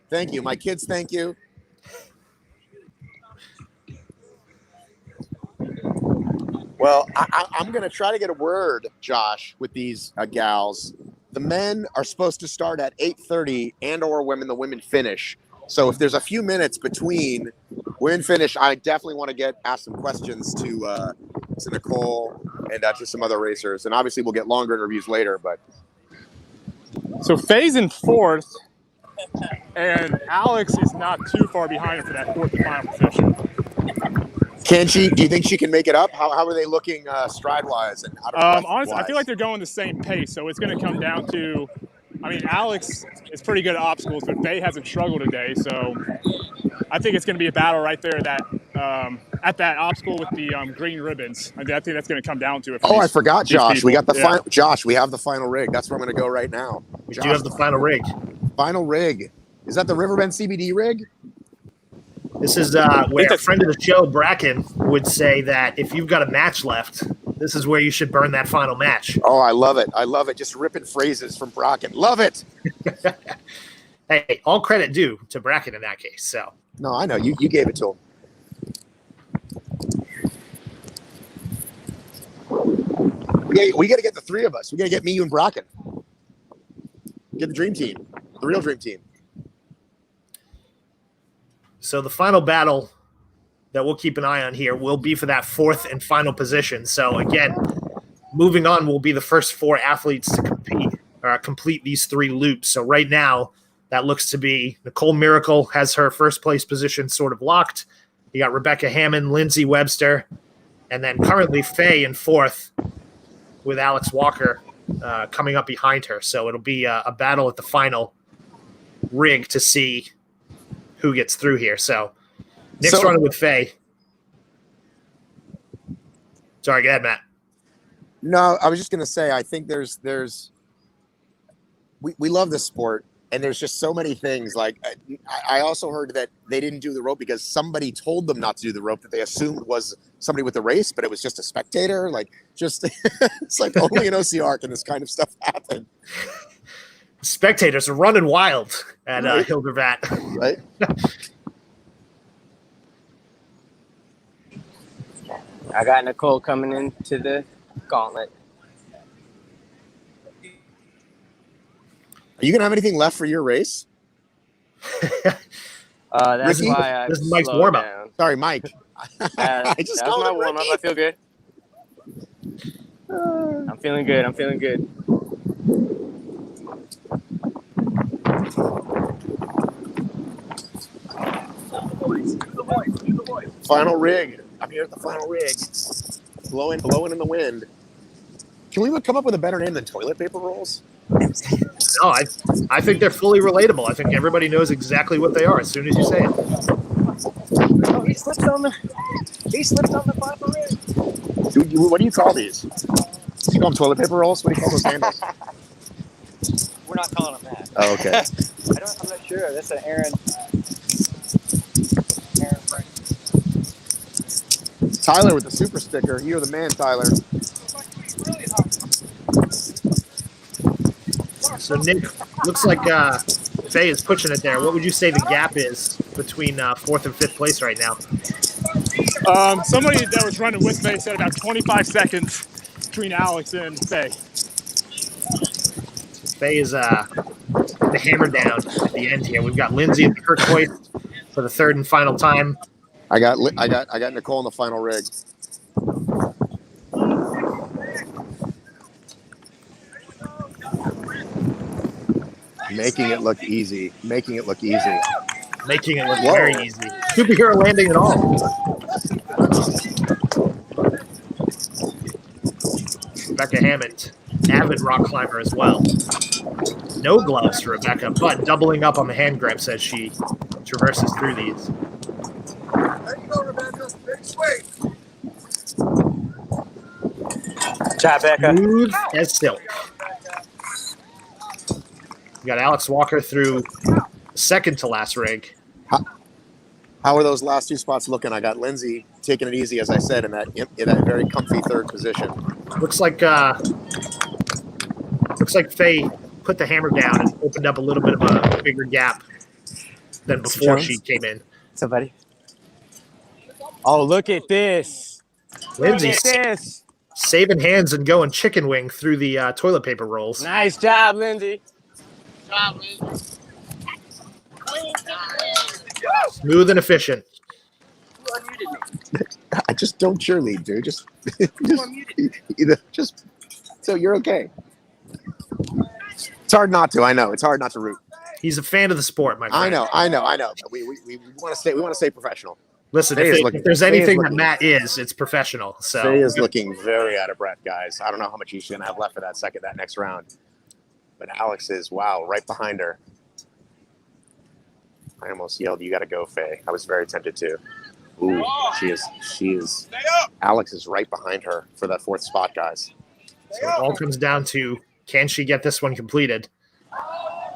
Thank you. My kids, thank you. Well, I'm going to try to get a word, Josh, with these gals. The men are supposed to start at 8:30 and/or when the women finish. So if there's a few minutes between women finish, I definitely want to ask some questions to Nicole and to some other racers. And obviously, we'll get longer interviews later. But So Faye's in fourth, and Alex is not too far behind her for that fourth and final position. can she? Do you think she can make it up? How are they looking stride wise and out of breath Honestly, I wise? feel like they're going the same pace, so it's going to come down to. I mean, Alex is pretty good at obstacles, but Faye hasn't struggled today, so I think it's going to be a battle right there at that obstacle with the green ribbons. I think that's going to come down to it. I forgot, Josh. We got the final. Josh, we have the final rig. That's where I'm going to go right now. We do have the final rig. Final rig. Is that the Riverbend CBD rig? This is where a friend of the show, Bracken, would say that if you've got a match left, this is where you should burn that final match. Oh, I love it. I love it. Just ripping phrases from Bracken. Love it. Hey, all credit due to Bracken in that case. So no, I know. You gave it to him. We got to get the three of us. We got to get me, you, and Bracken. Get the dream team. The real dream team. So the final battle that we'll keep an eye on here will be for that fourth and final position. So again, moving on will be the first four athletes to complete these three loops. So right now, that looks to be Nicole Miracle has her first place position sort of locked. You got Rebecca Hammond, Lindsay Webster, and then currently Faye in fourth with Alex Walker coming up behind her. So it'll be a battle at the final rig to see who gets through here. So Nick's running with Faye. Sorry, go ahead, Matt. No, I was just going to say, I think we love this sport, and there's just so many things. Like I also heard that they didn't do the rope because somebody told them not to do the rope that they assumed was somebody with the race, but it was just a spectator. Like just it's like only in OCR can this kind of stuff happen. Spectators are running wild at Hildervat. Right. I got Nicole coming into the gauntlet. Are you going to have anything left for your race? That's Ricky? why I This is Mike's slowed warm-up. down. Sorry, Mike. I just just called my him warm up. Ricky. I feel good. I'm feeling good. I'm feeling good. Final rig. I'm here at the final rig. Blowing in the wind. Can we come up with a better name than toilet paper rolls? No, I think they're fully relatable. I think everybody knows exactly what they are as soon as you say it. Oh, he slipped on the final rig. Dude, what do you call these? Do you call them toilet paper rolls? What do you call those handles? We're not calling him that. Oh, okay. I'm not sure. That's an Aaron Frank. Tyler with the super sticker. You're the man, Tyler. So Nick, looks like Faye is pushing it there. What would you say the gap is between fourth and fifth place right now? Somebody that was running with Faye said about 25 seconds between Alex and Faye. Faye is the hammer down at the end here. We've got Lindsay and Kurt Hoyt for the third and final time. I got Nicole in the final rig. Making it look easy. Making it look very easy. Superhero landing at all. Rebecca Hammond, avid rock climber as well. No gloves for Rebecca, but doubling up on the hand grips as she traverses through these. There you go, Rebecca. Big swing. Job, Becca. Smooth as silk. We got Alex Walker through second to last rig. How are those last two spots looking? I got Lindsay taking it easy, as I said, in that very comfy third position. Looks like Faye put the hammer down and opened up a little bit of a bigger gap than before she came in. What's up, buddy? Oh, look at this. Lindsay Look at this. saving hands and going chicken wing through the toilet paper rolls. Nice job, Lindsay. Smooth and efficient. I just don't cheerlead, dude. Just so you're okay. It's hard not to. I know. It's hard not to root. He's a fan of the sport, my friend. I know. But we want to stay professional. Listen, Faye if there's Faye anything is that looking- Matt it's professional. So Faye is looking very out of breath, guys. I don't know how much she's gonna have left for that next round. But Alex is right behind her. I almost yelled, "You got to go, Faye!" I was very tempted to. Ooh, she is. Alex is right behind her for that fourth spot, guys. So it all comes down to, can she get this one completed?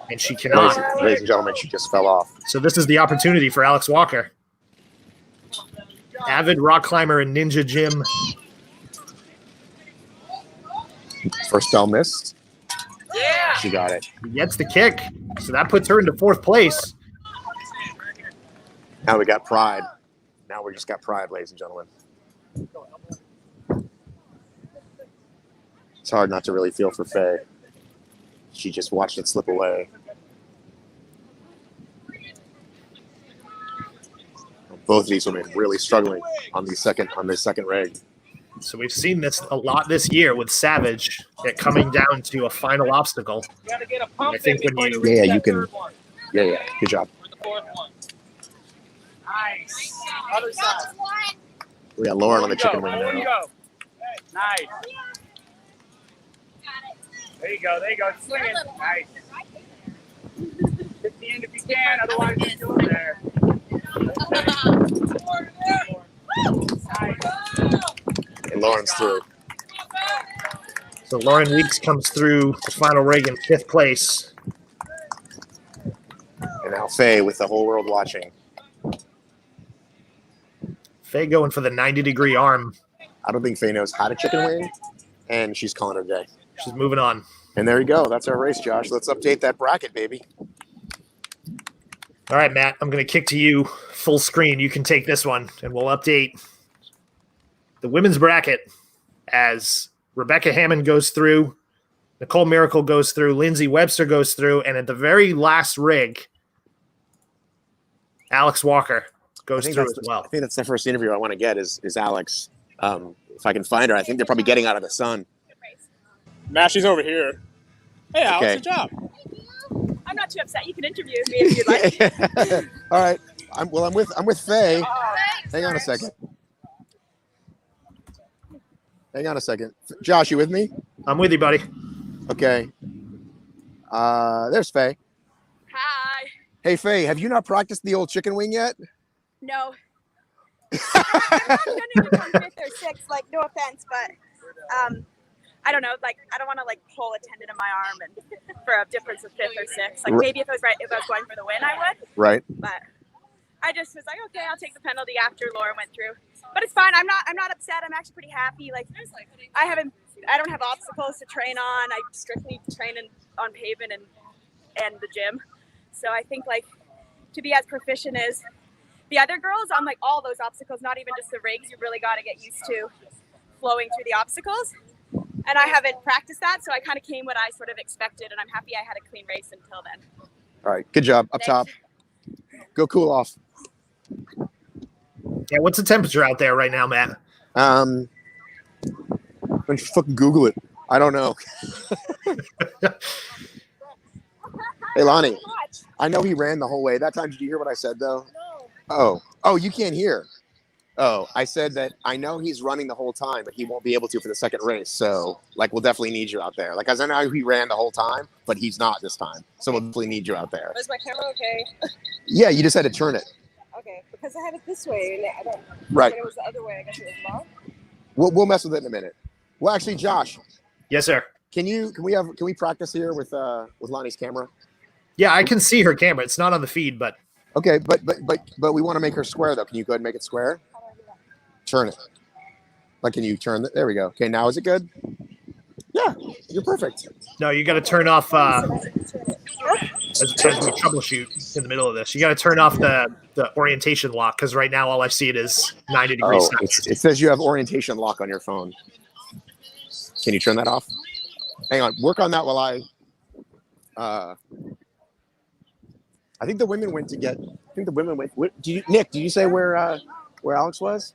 And she cannot. Ladies and gentlemen, she just fell off. So this is the opportunity for Alex Walker. Avid rock climber and ninja gym. First bell missed. Yeah. She got it. He gets the kick. So that puts her into fourth place. Now we got pride. Now we just got pride, ladies and gentlemen. It's hard not to really feel for Faye. She just watched it slip away. Both of these women really struggling on the second rig. So we've seen this a lot this year with Savage, it coming down to a final obstacle. I think when you you can. Yeah. Good job. Nice. Other side. We got Lauren on the chicken wing There you now. go. Nice. There you go. Swing it. Nice. Hit the end if you can, otherwise you're still there. And Lauren's through. So Lauren Weeks comes through the final rig in fifth place. And now Faye with the whole world watching. Faye going for the 90-degree arm. I don't think Faye knows how to chicken wing, and she's calling it a day. She's moving on. And there you go. That's our race, Josh. Let's update that bracket, baby. All right, Matt, I'm going to kick to you full screen. You can take this one, and we'll update the women's bracket as Rebecca Hammond goes through, Nicole Miracle goes through, Lindsay Webster goes through, and at the very last rig, Alex Walker goes through as well. I think that's the first interview I want to get is Alex. If I can find her, I think they're probably getting out of the sun. Matt, she's over here. Hey, Alex, Okay. good job. I'm not too upset. You can interview me if you'd like. All right. I'm with Faye. Hang on a second. Josh, you with me? I'm with you, buddy. Okay. There's Faye. Hi. Hey, Faye, have you not practiced the old chicken wing yet? No. I'm not gonna do it on fifth or sixth. Like, no offense, but I don't know. Like, I don't want to like pull a tendon in my arm and for a difference of fifth or sixth. Like, maybe if I was going for the win, I would. Right. But I just was like, okay, I'll take the penalty after Laura went through. But it's fine. I'm not upset. I'm actually pretty happy. Like, I don't have obstacles to train on. I strictly train on pavement and the gym. So I think like to be as proficient as the other girls on like all those obstacles, not even just the rigs, you really got to get used to flowing through the obstacles. And I haven't practiced that, so I kind of came what I sort of expected, and I'm happy I had a clean race until then. All right. Good job. Up top. Go cool off. Yeah, what's the temperature out there right now, Matt? Why don't you fucking Google it? I don't know. Hey, Lonnie. I know he ran the whole way. That time, did you hear what I said, though? No. Oh, you can't hear. Oh, I said that I know he's running the whole time, but he won't be able to for the second race. So, like, we'll definitely need you out there. Like, as I know he ran the whole time, but he's not this time. So we'll definitely need you out there. Is my camera okay? Yeah, you just had to turn it. Okay, because I have it this way, and I don't. Right. When it was the other way, I guess it was wrong. We'll mess with it in a minute. Well, actually, Josh. Yes, sir. Can we practice here with Lonnie's camera? Yeah, I can see her camera. It's not on the feed, but Okay, but we want to make her square though. Can you go ahead and make it square? Turn it. Like, can you turn it? There we go. Okay, now is it good? Yeah, you're perfect. No, you got to turn off. As we troubleshoot in the middle of this, you got to turn off the orientation lock because right now all I see it is 90 degrees. Oh, it says you have orientation lock on your phone. Can you turn that off? Hang on, work on that while I think the women went to get. I think the women went. Nick, did you say where Alex was?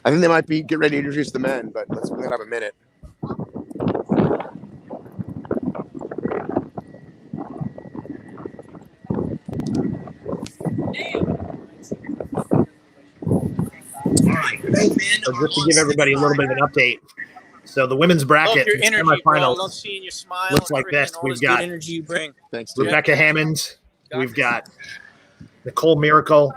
I think they might be get ready to introduce the men, but we gotta have a minute. So just to give everybody a little bit of an update. So the women's bracket semifinals looks like this. We've got Rebecca Hammond. We've got Nicole Miracle,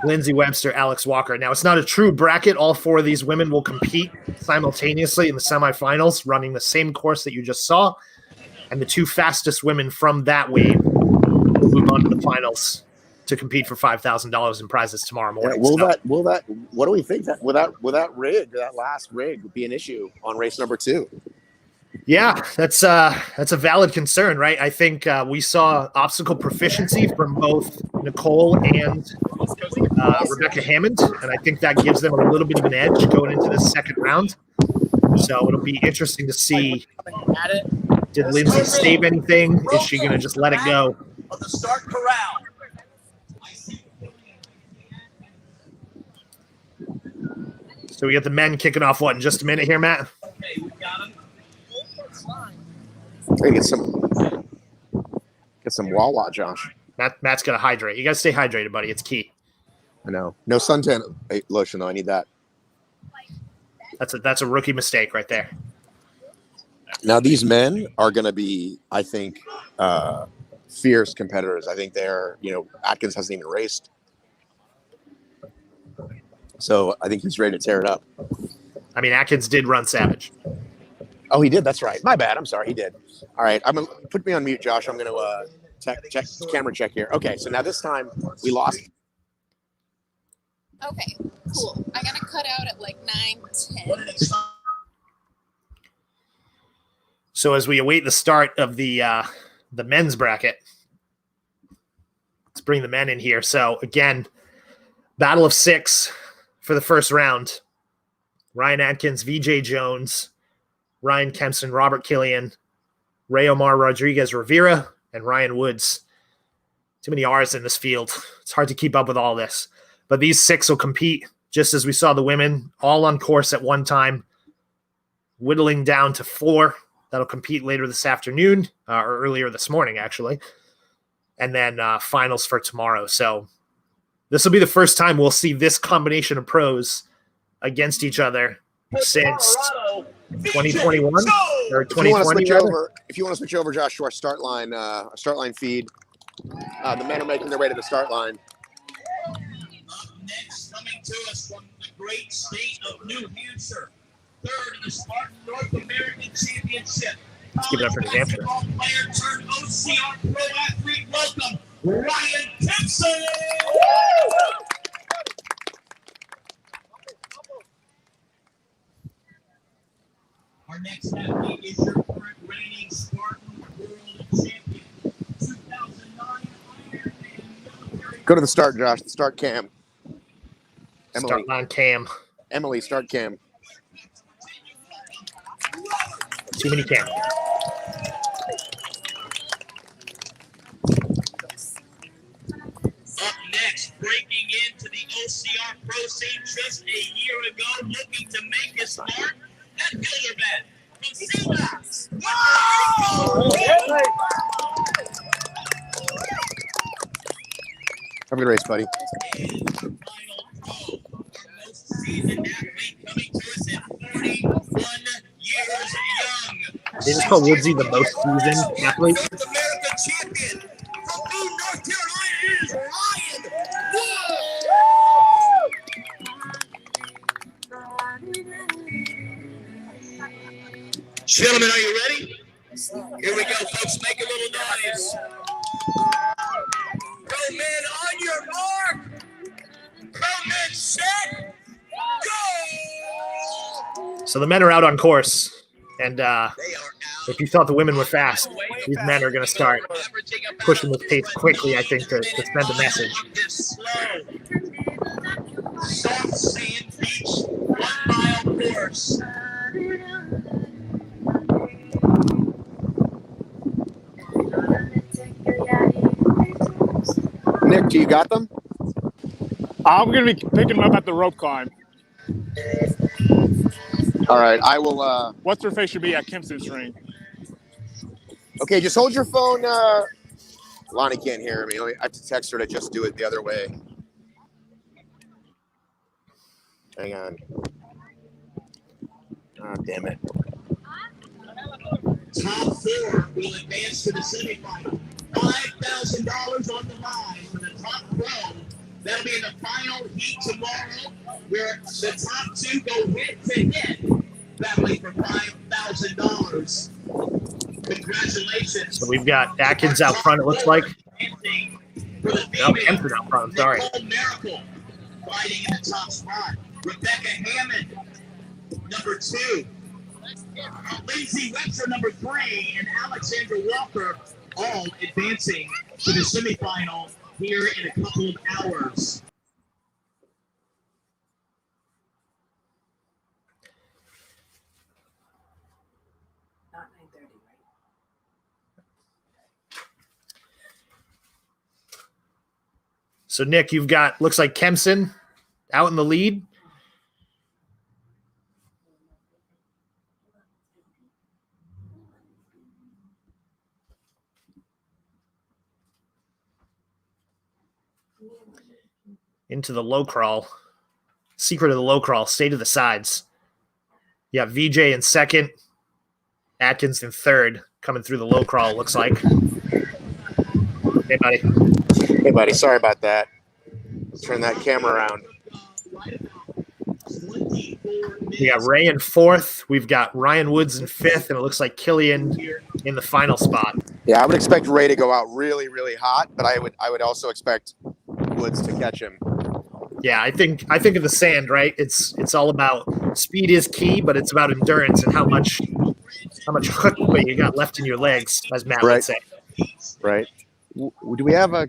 Lindsay Webster, Alex Walker. Now, it's not a true bracket. All four of these women will compete simultaneously in the semifinals, running the same course that you just saw. And the two fastest women from that wave will move on to the finals to compete for $5,000 in prizes tomorrow morning. Yeah, what do we think that will that last rig be an issue on race number 2? Yeah, that's a valid concern, right? I think we saw obstacle proficiency from both Nicole and Rebecca Hammond, and I think that gives them a little bit of an edge going into this second round. So it'll be interesting to see, did Lindsay save anything? Is she going to just let it go? Of the start corral. So we got the men kicking off, in just a minute here, Matt? Okay, we got him. Hey, get some Wawa, Josh. Matt's got to hydrate. You got to stay hydrated, buddy. It's key. I know. No suntan lotion, though. I need that. That's a rookie mistake right there. Now, these men are going to be, I think, fierce competitors. I think they're, Atkins hasn't even raced. So I think he's ready to tear it up. I mean, Atkins did run Savage. Oh, he did. That's right. My bad. I'm sorry. He did. All right. Put me on mute, Josh. I'm going to camera check here. Okay. So now this time we lost. Okay, cool. I gotta cut out at like 9:10. So as we await the start of the men's bracket, let's bring the men in here. So again, battle of 6 for the first round. Ryan Atkins, VJ Jones, Ryan Kempson, Robert Killian, Ray Omar Rodriguez Rivera, and Ryan Woods. Too many R's in this field. It's hard to keep up with all this. But these 6 will compete, just as we saw the women, all on course at one time, whittling down to 4. That'll compete later this afternoon, or earlier this morning, actually. And then finals for tomorrow. So this will be the first time we'll see this combination of pros against each other since 2021 or 2020. If you want to switch over, Josh, to our start line feed, the men are making their way to the start line. Up next, coming to us from the great state of New Hampshire, third in the Spartan North American Championship. Let's give it up for New Hampshire. Player turned OCR pro athlete. Welcome, Ryan Kempson. Our next athlete is your current reigning Spartan World Champion, 2009 Ironman military. Go to the start, Josh. The start cam. Emily. Start line cam. Emily, start cam. Too many cam. Up next, breaking into the OCR Pro scene just a year ago, looking to make his mark at Hildervat. From Seabass. Have a good race, buddy. Season athlete coming to us at 41 years young. They just call Woodsy the most seasoned athlete. North America champion from Boone, North Carolina is Ryan Wood. Gentlemen, are you ready? Here we go, folks. Make a little noise. Pro men on your mark. Pro men set. Go! So the men are out on course, and if you thought the women were fast, these men are going to start pushing this pace quickly, I think, to send a message. Soft sand beach, 1 mile course. Nick, do you got them? I'm going to be picking them up at the rope climb. All right, I will. What's her face should be at Kempson's ring. Okay, just hold your phone. Lonnie can't hear me. I have to text her to just do it the other way. Hang on. Oh, damn it. Top 4 will advance to the semifinal. $5,000 on the line for the top 12. That'll be in the final heat tomorrow, where the top 2 go head-to-head, battling for $5,000. Congratulations. So we've got Atkins out front, it looks like. No, Kempson out front, I'm sorry. Miracle fighting in the top spot. Rebecca Hammond, number 2. Lindsay Webster, number 3, and Alexandra Walker, all advancing to the semifinal here in a couple of hours. Not 9:30, right? So, Nick, you've got, looks like Kempson out in the lead. Into the low crawl. Secret of the low crawl, stay to the sides. You got VJ in second, Atkins in third, coming through the low crawl, looks like. Hey, buddy. Hey, buddy. Sorry about that. Let's turn that camera around. We got Ray in fourth. We've got Ryan Woods in fifth, and it looks like Killian in the final spot. Yeah, I would expect Ray to go out really, really hot, but I would also expect Woods to catch him. Yeah, I think of the sand, right? It's all about speed is key, but it's about endurance and how much chutzpah you got left in your legs, as Matt would say. Right. Do we have a?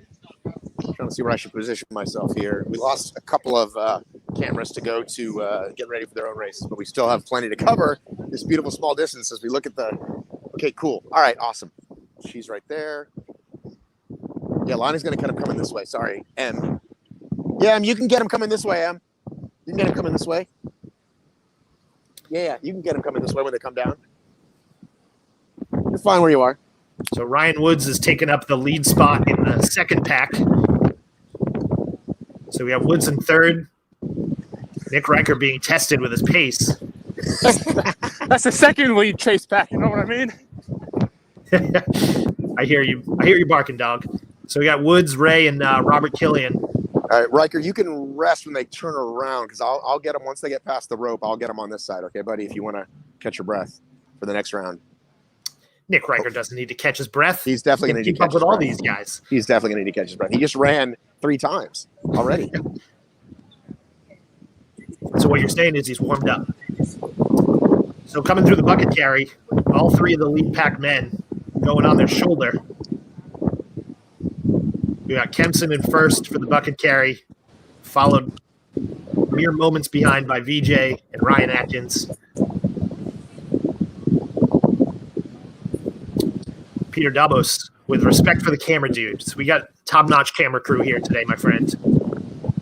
I'm trying to see where I should position myself here. We lost a couple of cameras to go to get ready for their own race, but we still have plenty to cover this beautiful small distance as we look at the. Okay, cool. All right, awesome. She's right there. Yeah, Lonnie's going to kind of come in this way. Sorry, Em. Yeah, Em, you can get him coming this way, Em. You can get him coming this way. Yeah, you can get him coming this way when they come down. You're fine where you are. So Ryan Woods has taken up the lead spot in the second pack. So we have Woods in third. Nick Riker being tested with his pace. That's the second lead chase pack. You know what I mean? I hear you. I hear you barking, dog. So we got Woods, Ray, and Robert Killian. All right, Riker, you can rest when they turn around because I'll get them once they get past the rope. I'll get them on this side, okay, buddy? If you want to catch your breath for the next round. Nick Riker doesn't need to catch his breath. He's definitely going to keep up with all these guys. He's definitely going to need to catch his breath. He just ran 3 times already. So what you're saying is he's warmed up. So coming through the bucket carry, all 3 of the lead pack men going on their shoulder. We got Kempson in first for the bucket carry, followed mere moments behind by VJ and Ryan Atkins. Peter Dabos, with respect for the camera dudes. We got top-notch camera crew here today, my friend,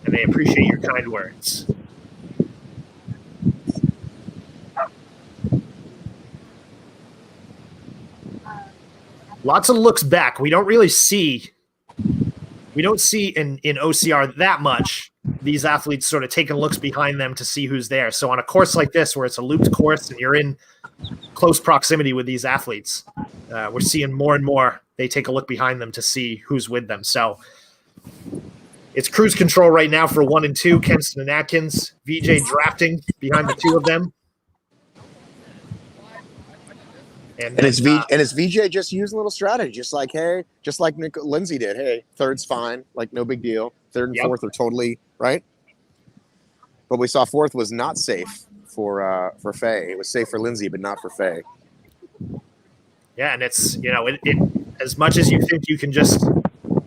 and they appreciate your kind words. Lots of looks back. We don't see in OCR that much these athletes sort of taking looks behind them to see who's there. So on a course like this, where it's a looped course and you're in close proximity with these athletes, we're seeing more and more they take a look behind them to see who's with them. So it's cruise control right now for 1 and 2, Kempson and Atkins. VJ drafting behind the 2 of them. And it's VJ just using a little strategy, just like Lindsay did. Hey, third's fine, like no big deal. Third and fourth are totally right. But we saw fourth was not safe for Faye. It was safe for Lindsay, but not for Faye. Yeah, and it's it as much as you think you can just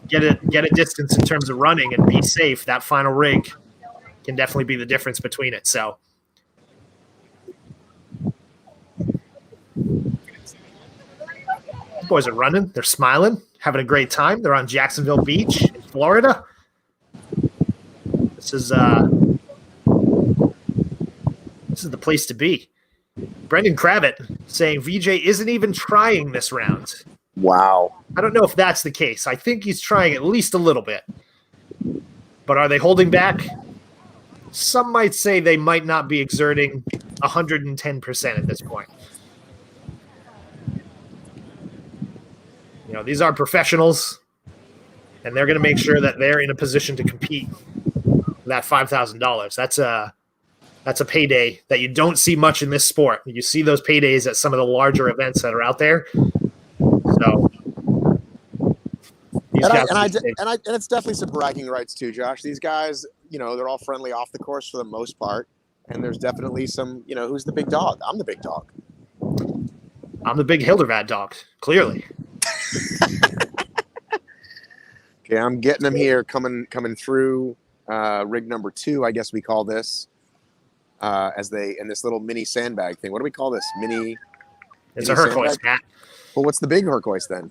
get a distance in terms of running and be safe, that final rig can definitely be the difference between it. So. Boys are running. They're smiling, having a great time. They're on Jacksonville Beach in Florida. This is the place to be. Brendan Kravitz saying VJ isn't even trying this round. Wow. I don't know if that's the case. I think he's trying at least a little bit. But are they holding back? Some might say they might not be exerting 110% at this point. These are professionals, and they're going to make sure that they're in a position to compete for that $5,000. That's a payday that you don't see much in this sport. You see those paydays at some of the larger events that are out there. So, and it's definitely some bragging rights too, Josh. These guys, they're all friendly off the course for the most part, and there's definitely some, who's the big dog? I'm the big dog. I'm the big Hildervat dog, clearly. Okay, I'm getting them here coming through rig number 2, I guess we call this, as they in this little mini sandbag thing. What do we call this? It's a Hercois, Matt. Well, what's the big Hercois then?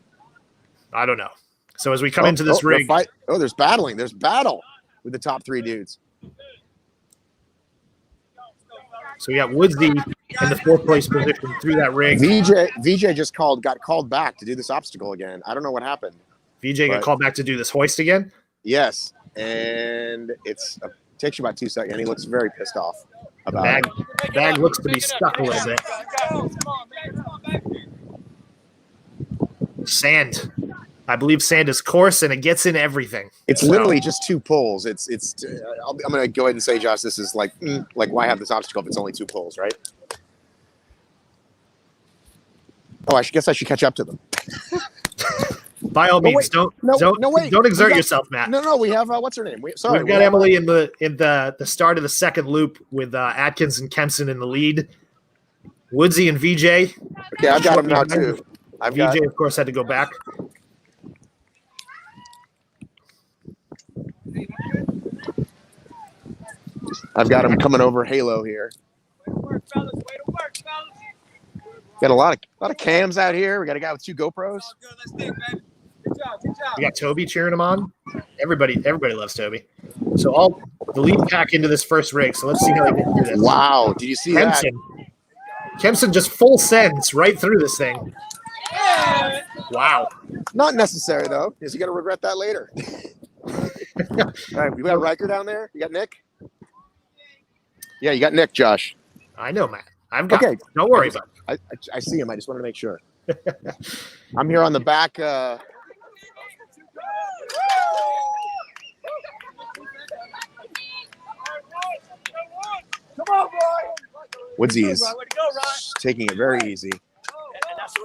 I don't know. So as we come into this rig, there's battling. There's battle with the top 3 dudes. So we got Woodsy in the 4th place position through that rig. VJ just got called back to do this obstacle again. I don't know what happened. VJ got called back to do this hoist again? Yes. And it takes you about 2 seconds, and he looks very pissed off about it. The bag looks to be stuck a little bit. Sand. I believe sand is coarse, and it gets in everything. It's literally just 2 pulls. I'm going to go ahead and say, Josh, this is like why have this obstacle if it's only 2 pulls, right? Oh, I guess I should catch up to them. By all means, don't exert yourself, Matt. No, we have what's her name? We've got Emily in the start of the second loop with Atkins and Kempson in the lead. Woodsy and VJ. Okay, I've got them now too. VJ, of course, had to go back. I've got him coming over Halo here. Got a lot of cams out here. We got a guy with 2 GoPros. We got Toby cheering him on. Everybody loves Toby. So all the lead pack into this first rig. So let's see how they can do this. Wow, did you see that? Kempson just full sends right through this thing. Wow. Not necessary though, because you got to regret that later. All right, we got Riker down there. You got Nick. Yeah, you got Nick, Josh. I know, Matt. I've got. Okay, don't worry about it. I see him. I just wanted to make sure. I'm here on the back. Come on, boy. Woodsy is taking it very easy. That's the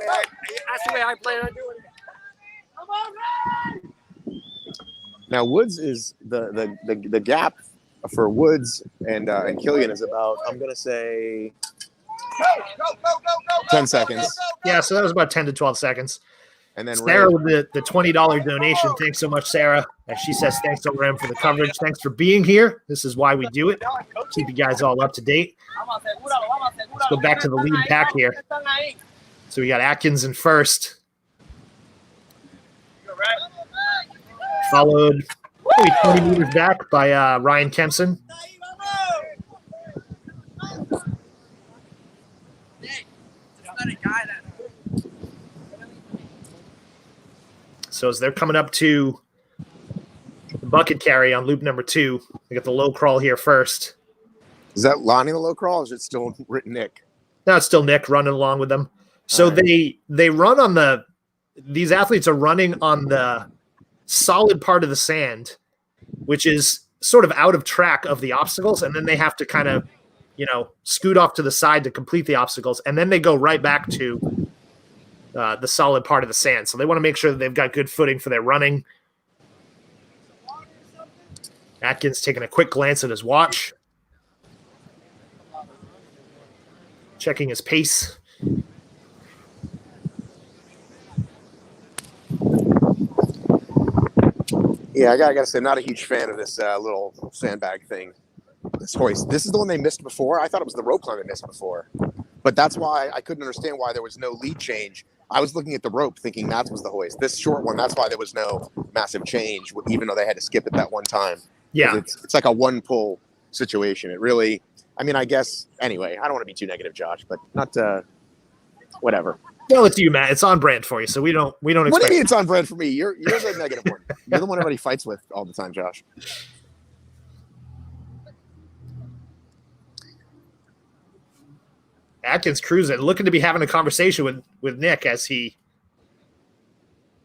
way I plan on doing it. Come on, Ryan! Now, Woods is the gap for Woods and Killian is about, I'm going to say, 10 seconds. Yeah, so that was about 10 to 12 seconds. And then Sarah with the $20 donation. Thanks so much, Sarah. As she says, thanks to Ram for the coverage. Thanks for being here. This is why we do it. Keep you guys all up to date. Let's go back to the lead pack here. So we got Atkins in first. Followed 20 meters back by Ryan Kempson. So as they're coming up to the bucket carry on loop number 2, they got the low crawl here first. Is that Lonnie the low crawl, or is it still Nick? No, it's still Nick running along with them. So they run on these athletes are running on the solid part of the sand, which is sort of out of track of the obstacles, and then they have to kind of, scoot off to the side to complete the obstacles, and then they go right back to the solid part of the sand. So they want to make sure that they've got good footing for their running. Atkins taking a quick glance at his watch. checking his pace. Yeah, I gotta say, not a huge fan of this little sandbag thing. This hoist. This is the one they missed before. I thought it was the rope climb they missed before, but that's why I couldn't understand why there was no lead change. I was looking at the rope, thinking that was the hoist. This short one, that's why there was no massive change, even though they had to skip it that one time. Yeah, it's like a one pull situation. It really. I mean, I guess anyway. I don't want to be too negative, Josh, but not whatever. Well, it's you, Matt. It's on brand for you, so we don't. What do you mean it's on brand for me? You're the negative one. You're the one everybody fights with all the time, Josh. Atkins cruising, looking to be having a conversation with Nick as he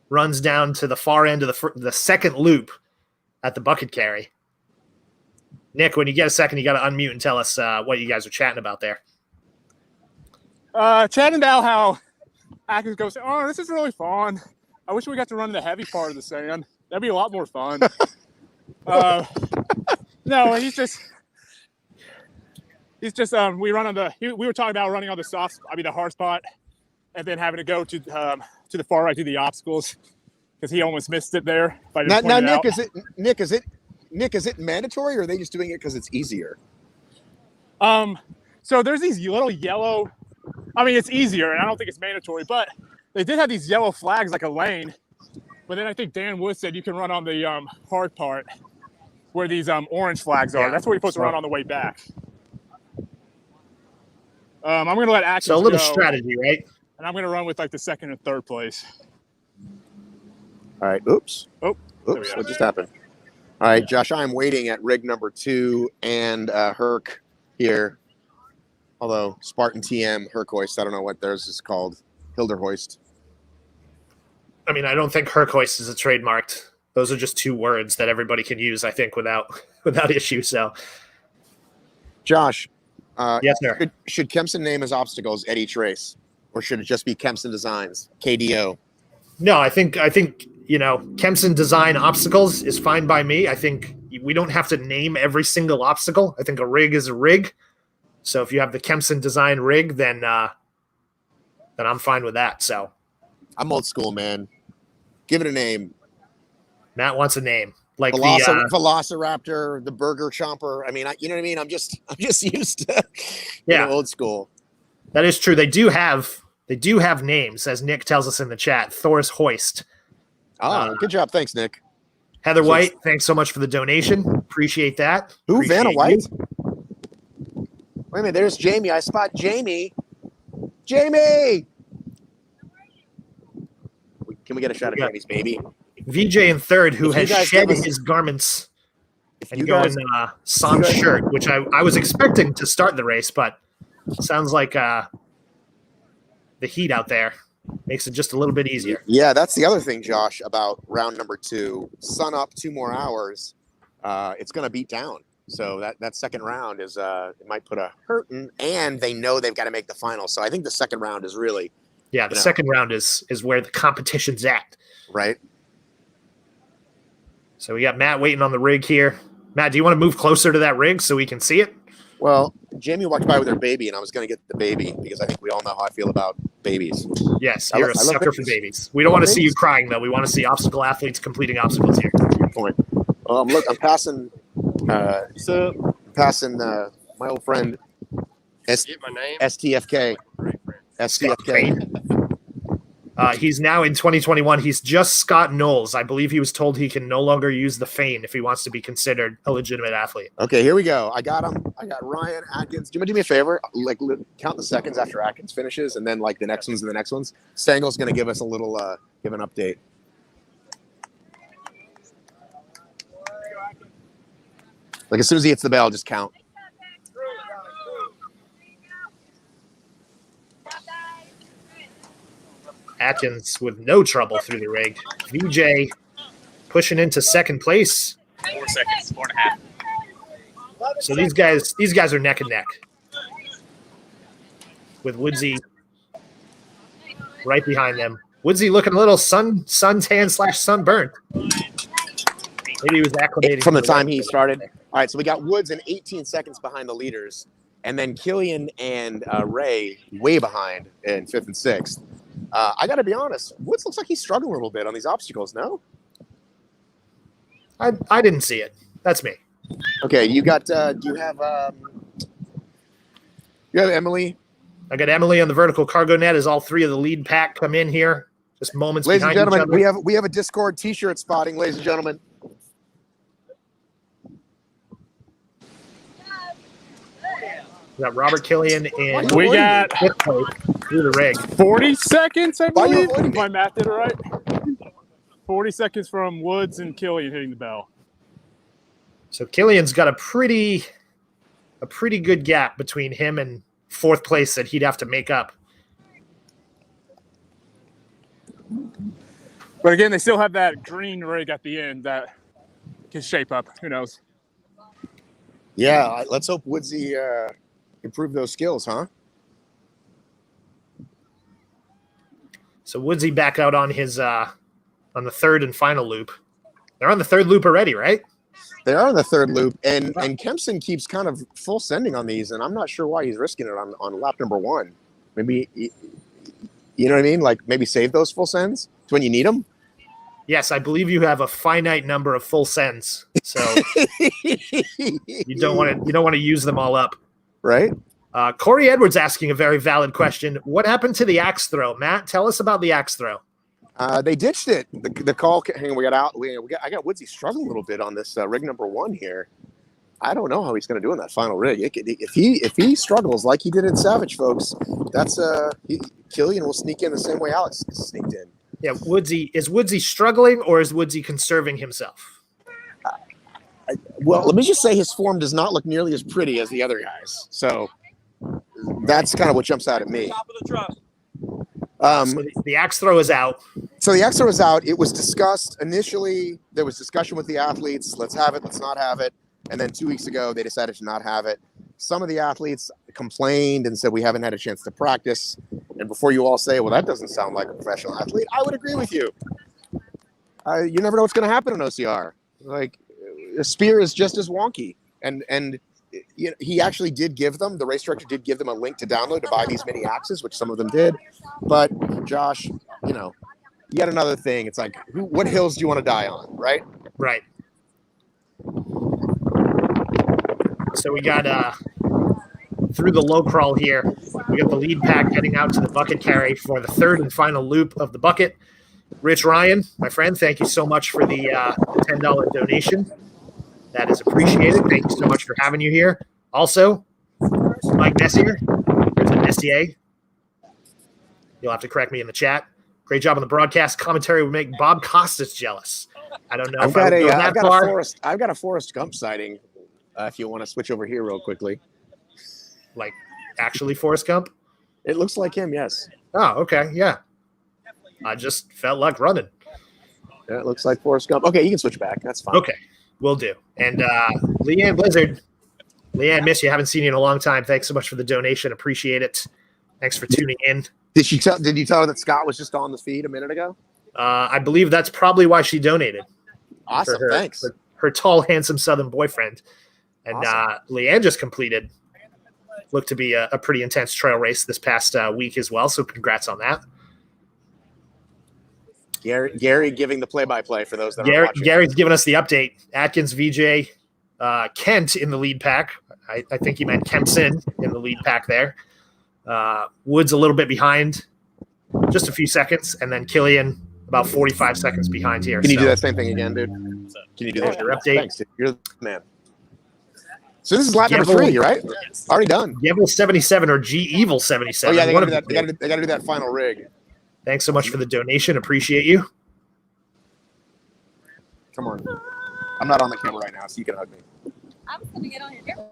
runs down to the far end of the second loop at the bucket carry. Nick, when you get a second, you got to unmute and tell us what you guys are chatting about there. Chatting about how Atkins goes, oh, this is really fun. I wish we got to run the heavy part of the sand. That'd be a lot more fun. No, he's just we run on we were talking about running on the hard spot, and then having to go to the far right to the obstacles because he almost missed it there. Now, Nick, is it mandatory, or are they just doing it because it's easier? So there's these little yellow. I mean, it's easier, and I don't think it's mandatory, but they did have these yellow flags like a lane. But then I think Dan Wood said you can run on the hard part where these orange flags are. That's where you're supposed to run on the way back. I'm going to let Atkins So a little go, strategy, right? And I'm going to run with like the second and third place. All right. Oops. Oh, what just happened? All right, Josh, I'm waiting at rig number 2 and Herc here. Although Spartan TM, Herc hoist, I don't know what theirs is called. Hilder hoist. I mean, I don't think Herc hoist is a trademarked. Those are just 2 words that everybody can use, I think, without issue. So, Josh, yes, sir. Should Kempson name his obstacles at each race, or should it just be Kempson Designs, KDO? No, I think Kempson Design obstacles is fine by me. I think we don't have to name every single obstacle. I think a rig is a rig. So if you have the Kempson Design rig, then I'm fine with that. So I'm old school, man. Give it a name. Matt wants a name, like Velociraptor, the Burger Chomper. I mean, you know what I mean. I'm just used to old school. That is true. They do have names, as Nick tells us in the chat. Thor's Hoist. Oh, good job. Thanks, Nick. Heather White, thanks so much for the donation. Appreciate that. Who? Vanna White? Wait a minute. There's Jamie. I spot Jamie. Jamie! Can we get a shot of Jamie's baby? VJ in third, who has shed his garments and go in sans shirt, which I was expecting to start the race, but sounds like the heat out there makes it just a little bit easier. Yeah, that's the other thing, Josh, about round number 2. Sun up 2 more hours. It's going to beat down. So that second round is it might put a hurting, and they know they've got to make the final. So I think the second round is really the second round is where the competition's at. Right. So we got Matt waiting on the rig here. Matt, do you want to move closer to that rig so we can see it? Well, Jamie walked by with her baby, and I was going to get the baby because I think we all know how I feel about babies. Yes, you're a sucker for babies. We don't want to see you crying, though. We want to see obstacle athletes completing obstacles here. Good point. I'm passing. Passing my old friend STFK. STFK. He's now in 2021. He's just Scott Knowles. I believe he was told he can no longer use the feign if he wants to be considered a legitimate athlete. Okay, here we go. I got him. I got Ryan Atkins. Do you want to do me a favor? Like, count the seconds after Atkins finishes, and then like the next ones and the next ones. Stangel's going to give us a little give an update. Like, as soon as he hits the bell, just count. Atkins with no trouble through the rig. VJ pushing into second place. 4 seconds, 4.5. So these guys are neck and neck. With Woodsy right behind them. Woodsy looking a little suntan / sunburnt. Maybe he was acclimating from the time he started. All right, so we got Woods in 18 seconds behind the leaders, and then Killian and Ray way behind in 5th and 6th. I got to be honest, Woods looks like he's struggling a little bit on these obstacles. No, I didn't see it. That's me. okay, you got. Do you have Emily? I got Emily on the vertical cargo net as all three of the lead pack come in here. Just moments Ladies and behind each gentlemen, other. we have a Discord T-shirt spotting, ladies and gentlemen. We got Robert Killian and We got fifth place through the rig. 40 seconds, I Why are you believe. avoiding If my math did it right. 40 seconds from Woods and Killian hitting the bell. So Killian's got a pretty good gap between him and 4th place that he'd have to make up. But again, they still have that green rig at the end that can shape up. Who knows? Yeah, let's hope Woodsy improve those skills, huh? So Woodsy back out on his on the 3rd and final loop. They're on the 3rd loop already, right? They are on the 3rd loop, and Kempson keeps kind of full sending on these, and I'm not sure why he's risking it on lap number 1. Maybe, you know what I mean? Like maybe save those full sends to when you need them. Yes, I believe you have a finite number of full sends, so you don't want to use them all up, right? Corey Edwards asking a very valid question. What happened to the axe throw, Matt? Tell us about the axe throw. They ditched it. The call. Hang on, we got out. I got Woodsy struggling a little bit on this rig number 1 here. I don't know how he's going to do in that final rig. If he struggles like he did in Savage, folks, that's Killian will sneak in the same way Alex sneaked in. Yeah, is Woodsy struggling or is Woodsy conserving himself? Well, let me just say his form does not look nearly as pretty as the other guys. So that's kind of what jumps out at me. Top of the truck. So the axe throw is out. So the axe throw is out. It was discussed initially. There was discussion with the athletes. Let's have it. Let's not have it. And then 2 weeks ago, they decided to not have it. Some of the athletes complained and said, we haven't had a chance to practice. And before you all say, well, that doesn't sound like a professional athlete, I would agree with you. You never know what's going to happen in OCR. Like, a spear is just as wonky. And you know, he actually did give them, the race director did give them a link to download to buy these mini axes, which some of them did. But, Josh, you know, yet another thing. It's like, what hills do you want to die on, right? Right. So we got through the low crawl here. We got the lead pack heading out to the bucket carry for the 3rd and final loop of the bucket. Rich Ryan, my friend, thank you so much for the $10 donation. That is appreciated. Thank you so much for having you here. Also, Mike Messier, there's a Messier. You'll have to correct me in the chat. Great job on the broadcast. Commentary would make Bob Costas jealous. I don't know I've if I would go that far. I've got a Forrest Gump sighting. If you want to switch over here real quickly. Like, actually Forrest Gump? It looks like him, yes. Oh, okay, yeah. I just felt like running. Yeah, it looks like Forrest Gump. Okay, you can switch back. That's fine. Okay, will do. And Leanne Blizzard. Leanne, miss you. Haven't seen you in a long time. Thanks so much for the donation. Appreciate it. Thanks for tuning in. Did you tell her that Scott was just on the feed a minute ago? I believe that's probably why she donated. Awesome, thanks. Her tall, handsome Southern boyfriend. And awesome. Leanne just completed. Looked to be a pretty intense trail race this past week as well, so congrats on that. Gary giving the play-by-play for those that are watching. Gary's giving us the update. Atkins, VJ, Kent in the lead pack. I think he meant Kempson in the lead pack there. Woods a little bit behind, just a few seconds, and then Killian about 45 seconds behind here. Can you do that same thing again, dude? Can you do that? Your update? Thanks, dude. You're the man. So this is lap number 3, right? Already done. Evil 77 or G Evil 77. Oh yeah, they got to do that final rig. Thanks so much for the donation. Appreciate you. Come on. I'm not on the camera right now, so you can hug me. I was gonna get on your camera.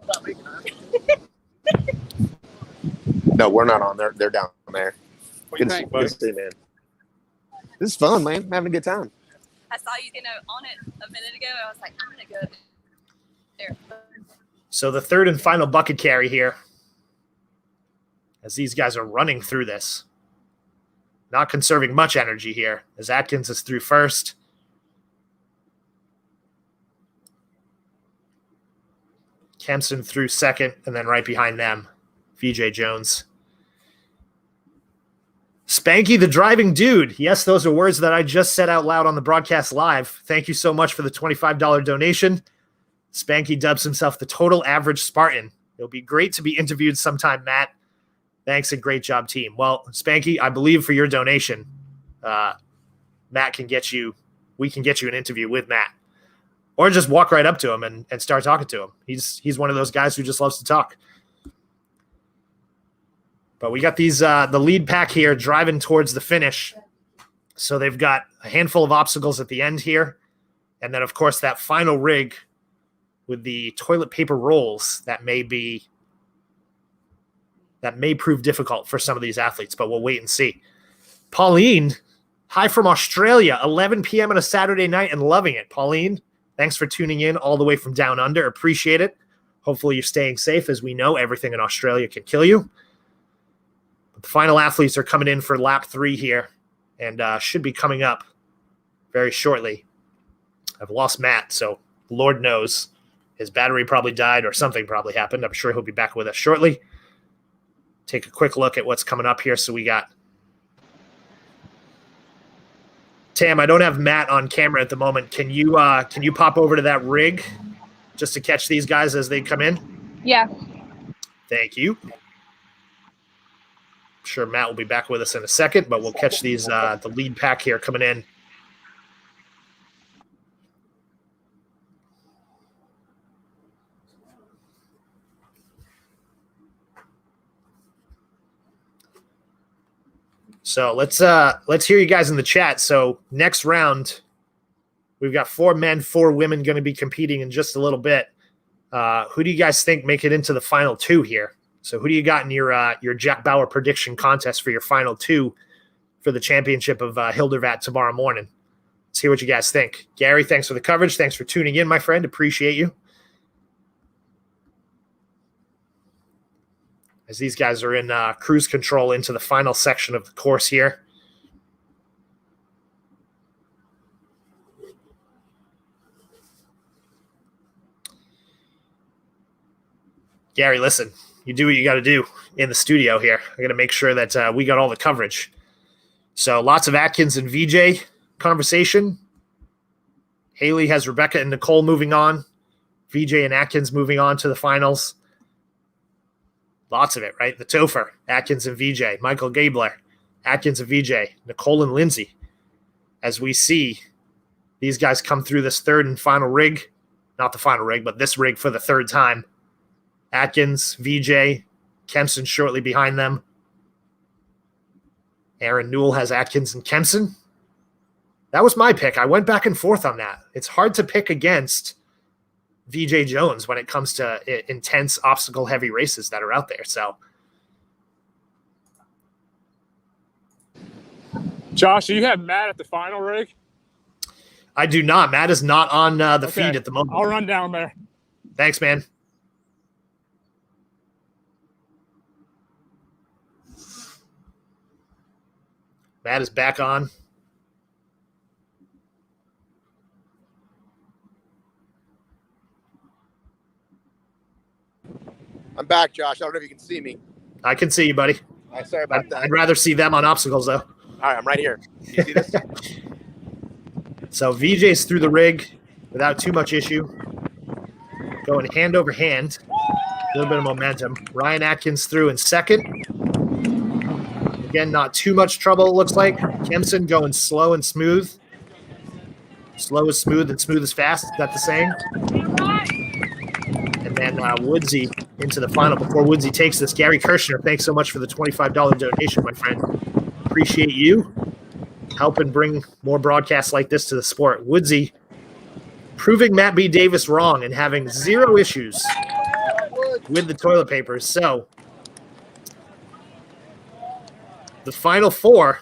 No, we're not on. They're down there. What do you think, buddy? Good to see, man. This is fun, man. I'm having a good time. I saw you on it a minute ago. I was like, I'm gonna go there. So the 3rd and final bucket carry here, as these guys are running through this. Not conserving much energy here, as Atkins is through first. Kempson through second, and then right behind them, VJ Jones. Spanky the driving dude. Yes, those are words that I just said out loud on the broadcast live. Thank you so much for the $25 donation. Spanky dubs himself the total average Spartan. It'll be great to be interviewed sometime, Matt. Thanks and great job, team. Well, Spanky, I believe for your donation, Matt can get you, we can get you an interview with Matt. Or just walk right up to him and start talking to him. He's one of those guys who just loves to talk. But we got these the lead pack here driving towards the finish. So they've got a handful of obstacles at the end here. And then, of course, that final rig with the toilet paper rolls that may prove difficult for some of these athletes, but we'll wait and see. Pauline, hi from Australia, 11 p.m. on a Saturday night and loving it. Pauline, thanks for tuning in all the way from down under. Appreciate it. Hopefully you're staying safe. As we know, everything in Australia can kill you. But the final athletes are coming in for lap 3 here and should be coming up very shortly. I've lost Matt, so Lord knows his battery probably died or something probably happened. I'm sure he'll be back with us shortly. Take a quick look at what's coming up here. So we got Tam. I don't have Matt on camera at the moment. Can you pop over to that rig just to catch these guys as they come in? Yeah. Thank you. I'm sure Matt will be back with us in a second, but we'll catch these the lead pack here coming in. So let's hear you guys in the chat. So next round, we've got 4 men, 4 women going to be competing in just a little bit. Who do you guys think make it into the final 2 here? So who do you got in your Jack Bauer prediction contest for your final 2 for the championship of Hildervat tomorrow morning? Let's hear what you guys think. Gary, thanks for the coverage. Thanks for tuning in, my friend. Appreciate you. As these guys are in cruise control into the final section of the course here. Gary, listen, you do what you got to do in the studio here. I got to make sure that we got all the coverage. So lots of Atkins and VJ conversation. Haley has Rebecca and Nicole moving on. VJ and Atkins moving on to the finals. Lots of it, right? The Topher, Atkins and VJ, Michael Gabler, Atkins and VJ, Nicole and Lindsay. As we see these guys come through this third and final rig, not the final rig, but this rig for the third time. Atkins, VJ, Kempson shortly behind them. Aaron Newell has Atkins and Kempson. That was my pick. I went back and forth on that. It's hard to pick against VJ Jones when it comes to intense obstacle heavy races that are out there. So Josh, do you have Matt at the final rig? I do not. Matt is not on the feed at the moment. I'll run down there. Thanks, man. Matt is back on. I'm back, Josh. I don't know if you can see me. I can see you, buddy. All right, sorry about that. I'd rather see them on obstacles, though. All right, I'm right here. You see this? So VJ's through the rig without too much issue. Going hand over hand. A little bit of momentum. Ryan Atkins through in second. Again, not too much trouble, it looks like. Kempson going slow and smooth. Slow is smooth and smooth is fast. Is that the saying? And then Woodsy into the final. Before Woodsy takes this, Gary Kirshner, thanks so much for the $25 donation, my friend. Appreciate you helping bring more broadcasts like this to the sport. Woodsy proving Matt B. Davis wrong and having 0 issues with the toilet papers. So the final 4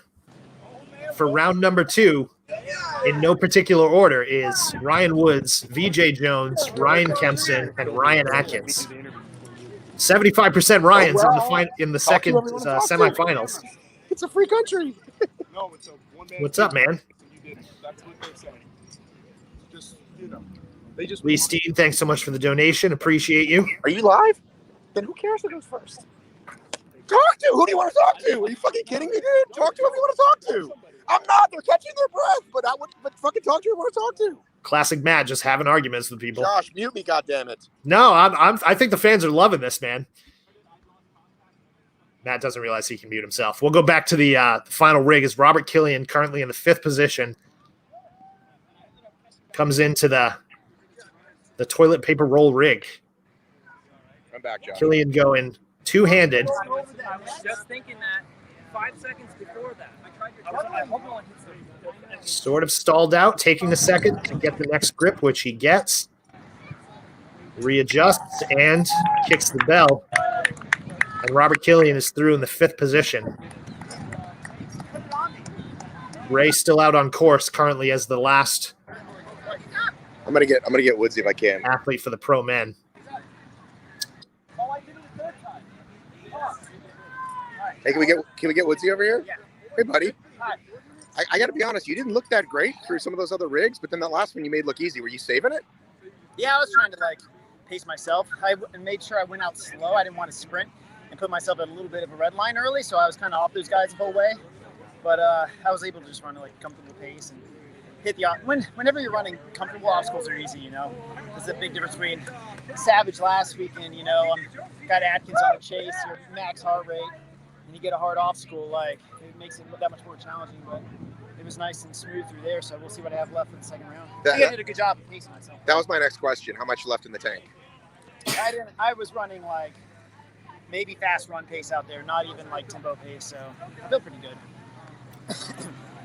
for round number 2 in no particular order is Ryan Woods, VJ Jones, Ryan Kempson, and Ryan Atkins. 75% Ryan's in the second semifinals. It's a free country. What's up, man? That's what they're saying. Just, Lee Steen, thanks so much for the donation. Appreciate you. Are you live? Then who cares who goes first? Talk to. Who do you want to talk to? Are you fucking kidding me, dude? Talk to whoever you want to talk to. I'm not. They're catching their breath, but fucking talk to who you want to talk to. Classic Matt, just having arguments with people. Josh, mute me, goddammit. No, I think the fans are loving this, man. Matt doesn't realize he can mute himself. We'll go back to the final rig as Robert Killian, currently in the 5th position, comes into the toilet paper roll rig. I'm back, Josh. Killian going two-handed. I was just thinking that 5 seconds before that. I hope no one hits them. Sort of stalled out, taking a second to get the next grip, which he gets. Readjusts and kicks the bell. And Robert Killian is through in the 5th position. Ray still out on course currently as the last I'm gonna get Woodsy if I can. athlete for the pro men. Hey, can we get Woodsy over here? Yeah. Hey, buddy. Hi. I got to be honest. You didn't look that great through some of those other rigs, but then that last one you made look easy. Were you saving it? Yeah, I was trying to pace myself. I made sure I went out slow. I didn't want to sprint and put myself at a little bit of a red line early, so I was kind of off those guys the whole way. But I was able to just run a comfortable pace and hit the whenever you're running, comfortable obstacles are easy. There's a big difference between Savage last weekend. Got Atkins on the chase, your max heart rate, and you get a hard obstacle. It makes it that much more challenging. But it was nice and smooth through there. So we'll see what I have left for the second round. I think I did a good job of pacing myself. That was my next question. How much left in the tank? I was running maybe fast run pace out there, not even tempo pace. So I feel pretty good.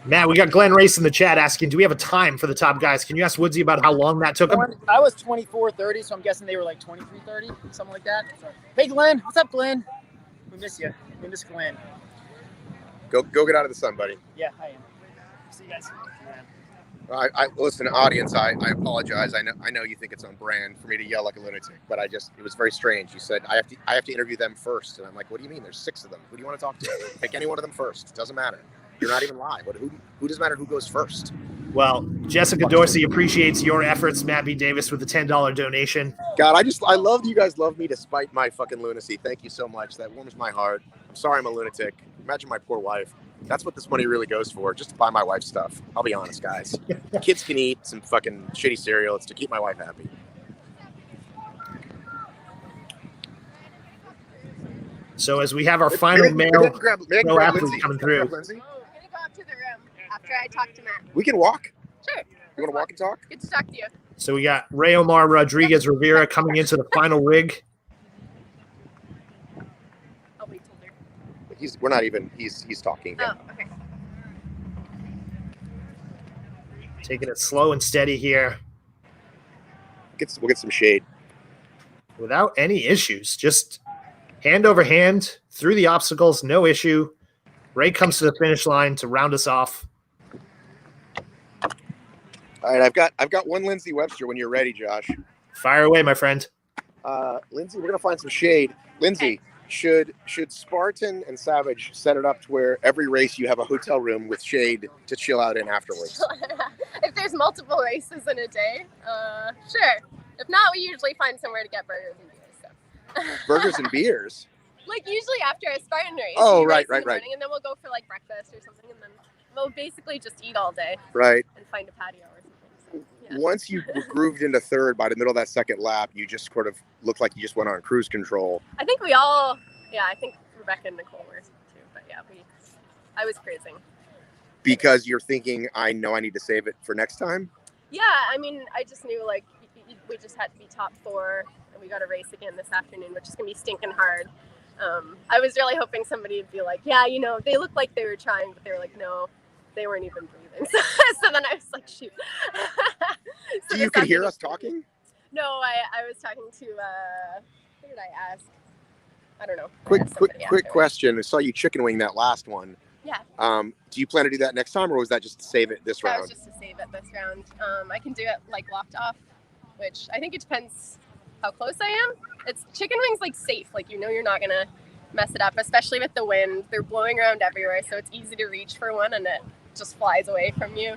Matt, we got Glenn Race in the chat asking, do we have a time for the top guys? Can you ask Woodsy about how long that took him? I was 24:30, so I'm guessing they were 23:30, something like that. So, hey, Glenn. What's up, Glenn? We miss you. We miss Glenn. Go get out of the sun, buddy. Yeah, I am. See you guys. I listen, audience. I apologize. I know you think it's on brand for me to yell like a lunatic, but it was very strange. You said I have to interview them first, and I'm like, what do you mean? There's 6 of them. Who do you want to talk to? Pick any one of them first. It doesn't matter. You're not even live. Who does matter who goes first? Well, Jessica Dorsey appreciates your efforts. Matt B. Davis with a $10 donation. God, I love you guys love me despite my fucking lunacy. Thank you so much. That warms my heart. I'm sorry I'm a lunatic. Imagine my poor wife. That's what this money really goes for, just to buy my wife stuff. I'll be honest, guys. Kids can eat some fucking shitty cereal. It's to keep my wife happy. So as we have our final male pro athlete coming through. I'm going to go up to the room after I talk to Matt. We can walk. Sure. You want to walk and talk? Good to talk to you. So we got Ray Omar Rodriguez Rivera coming into the final rig. I'll wait till there. He's talking. Oh, okay. Taking it slow and steady here. We'll get some shade. Without any issues. Just hand over hand through the obstacles, no issue. Ray comes to the finish line to round us off. All right, I've got one Lindsay Webster when you're ready, Josh. Fire away, my friend. Lindsay, we're gonna find some shade. Lindsay, should Spartan and Savage set it up to where every race you have a hotel room with shade to chill out in afterwards? If there's multiple races in a day, sure. If not, we usually find somewhere to get burgers and beers. So. Burgers and beers? Usually after a Spartan race. Oh, we right. race in the morning, and then we'll go for breakfast or something, and then we'll basically just eat all day. Right. And find a patio or something. So, yeah. Once you grooved into third, by the middle of that second lap, you just sort of looked like you just went on cruise control. I think we all, I think Rebecca and Nicole were too, but yeah, I was cruising. Because you're thinking, I know I need to save it for next time? Yeah, I mean, I just knew we just had to be top 4, and we got a race again this afternoon, which is going to be stinking hard. I was really hoping somebody would be like, yeah, they looked like they were trying, but they were like, no, they weren't even breathing. So then I was like, shoot. So you could hear us talking? No, I was talking to, who did I ask? I don't know. Quick question. I saw you chicken wing that last one. Yeah. Do you plan to do that next time, or was that just to save it this round? That was just to save it this round. I can do it locked off, which I think it depends how close I am. It's chicken wings safe, you're not gonna mess it up, especially with the wind. They're blowing around everywhere, so it's easy to reach for one and it just flies away from you.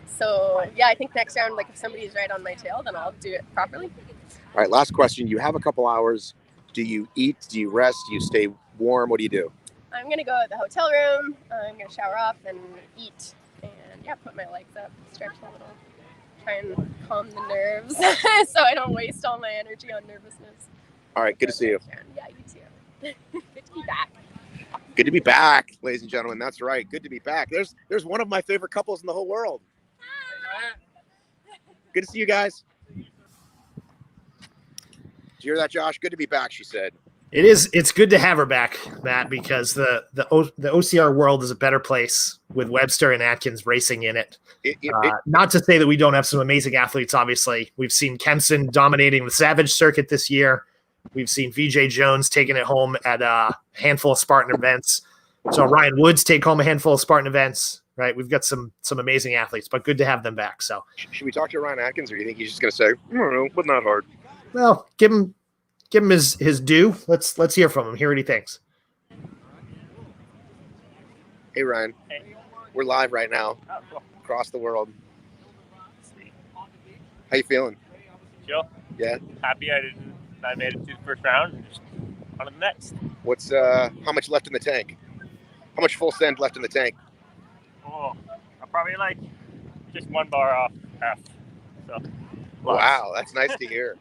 So yeah, I think next round, like if somebody's right on my tail, then I'll do it properly. All right, last question. You have a couple hours. Do you eat? Do you rest? Do you stay warm? What do you do? I'm gonna go to the hotel room. I'm gonna shower off and eat, and yeah, put my legs up, stretch a little, try and calm the nerves, so I don't waste all my energy on nervousness. All right, good to see you. Yeah, you too. Good to be back. Good to be back, ladies and gentlemen. That's right. Good to be back. There's one of my favorite couples in the whole world. Good to see you guys. Did you hear that, Josh? Good to be back, she said. It's good to have her back, Matt, because the OCR world is a better place with Webster and Atkins racing in it. Not to say that we don't have some amazing athletes, obviously. We've seen Kempson dominating the Savage circuit this year. We've seen VJ Jones taking it home at a handful of Spartan events. So Ryan Woods take home a handful of Spartan events, right? We've got some amazing athletes, but good to have them back. So should we talk to Ryan Atkins, or do you think he's just going to say, I don't know, but not hard? Well, give him his due. Let's hear from him. Hear what he thinks. Hey Ryan, we're live right now across the world. How you feeling? Chill. Yeah. Happy I made it to the first round and just on to the next. What's how much left in the tank? How much full send left in the tank? Oh, I'm probably like just one bar off half. So. Wow, that's nice to hear.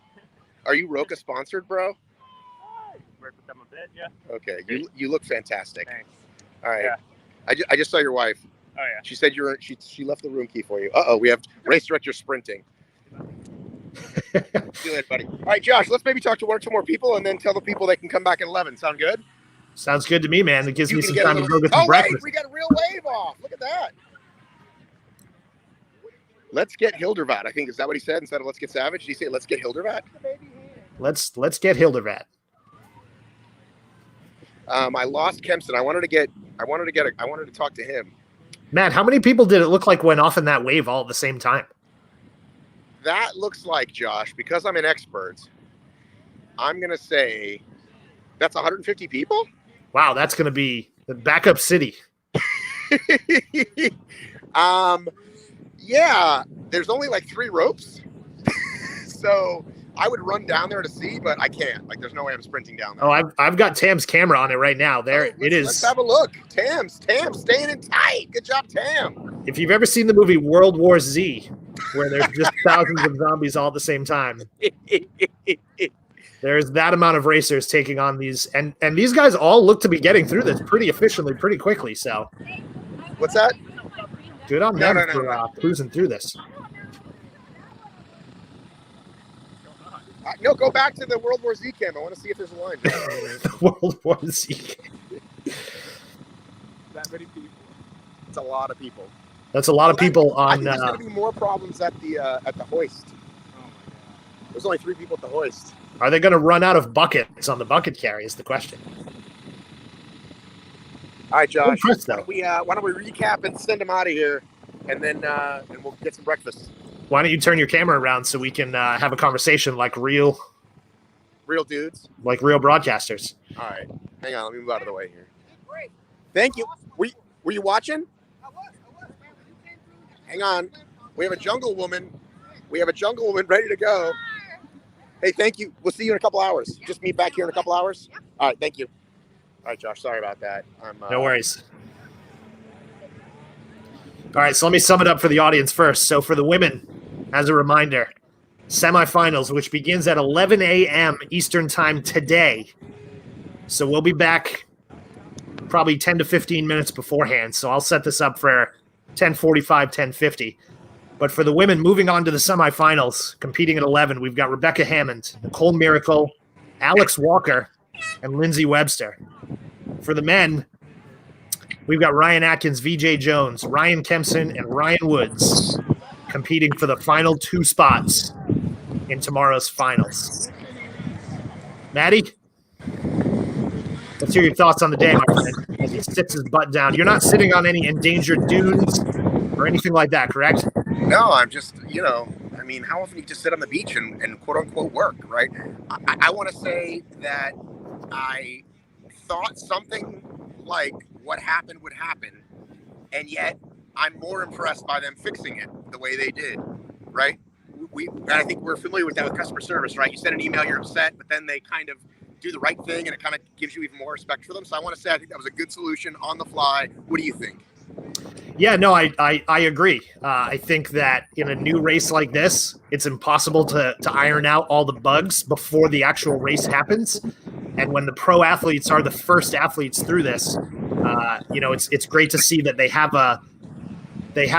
Are you Roca sponsored, bro? Work with them a bit, yeah. Okay, you look fantastic. Thanks. All right. Yeah. I just saw your wife. Oh yeah. She said she left the room key for you. We have race director sprinting. See you later, buddy. All right, Josh, let's maybe talk to one or two more people and then tell the people they can come back at 11. Sound good? Sounds good to me, man. It gives me some time to go get some breakfast. Wait, we got a real wave off. Look at that. Let's get Hildervat. I think is that what he said instead of let's get Savage? Did he say let's get Hildervat? Let's get Hildervat. I lost Kempson. I wanted to talk to him. Matt, how many people did it look like went off in that wave all at the same time? That looks like, Josh, because I'm an expert, I'm going to say that's 150 people? Wow, that's going to be the backup city. Yeah, there's only like 3 ropes. So I would run down there to see, but I can't. Like, there's no way I'm sprinting down there. Oh, I've got Tam's camera on it right now. There it is. Let's have a look. Tam's staying in tight. Good job, Tam. If you've ever seen the movie World War Z, where there's just thousands of zombies all at the same time, there's that amount of racers taking on these, and these guys all look to be getting through this pretty efficiently, pretty quickly. So, what's that? Good on them for cruising through this. No, go back to the World War Z cam. I want to see if there's a line. The World War Z. That many people. It's a lot of people. That's a lot of people on. I think there's going to be more problems at the hoist. Oh my God. There's only 3 people at the hoist. Are they going to run out of buckets on the bucket carry? Is the question. All right, Josh. Why don't we recap and send them out of here, and then and we'll get some breakfast. Why don't you turn your camera around so we can have a conversation like real dudes, like real broadcasters? All right, hang on. Let me move out of the way here. Thank you. Were you watching? I was. Hang on. We have a jungle woman. Ready to go. Hey, thank you. We'll see you in a couple hours. Just meet back here in a couple hours. All right, thank you. All right, Josh. Sorry about that. No worries. All right, so let me sum it up for the audience first. So for the women, as a reminder, semifinals, which begins at 11 a.m. Eastern time today. So we'll be back probably 10 to 15 minutes beforehand. So I'll set this up for 10:45, 10:50. But for the women moving on to the semifinals, competing at 11, we've got Rebecca Hammond, Nicole Miracle, Alex Walker, and Lindsay Webster. For the men, we've got Ryan Atkins, VJ Jones, Ryan Kempson, and Ryan Woods competing for the final 2 spots in tomorrow's finals. Maddie, let's hear your thoughts on the day, my friend, as he sits his butt down. You're not sitting on any endangered dunes or anything like that, correct? No, I'm just, I mean, how often do you just sit on the beach and quote unquote work, right? I want to say that I thought something like what happened would happen, and yet I'm more impressed by them fixing it the way they did, right? I think we're familiar with that with customer service, right? You send an email, you're upset, but then they kind of do the right thing, and it kind of gives you even more respect for them. So I want to say I think that was a good solution on the fly. What do you think? Yeah, no, I agree. I think that in a new race like this, it's impossible to iron out all the bugs before the actual race happens. And when the pro athletes are the first athletes through this, it's great to see that they have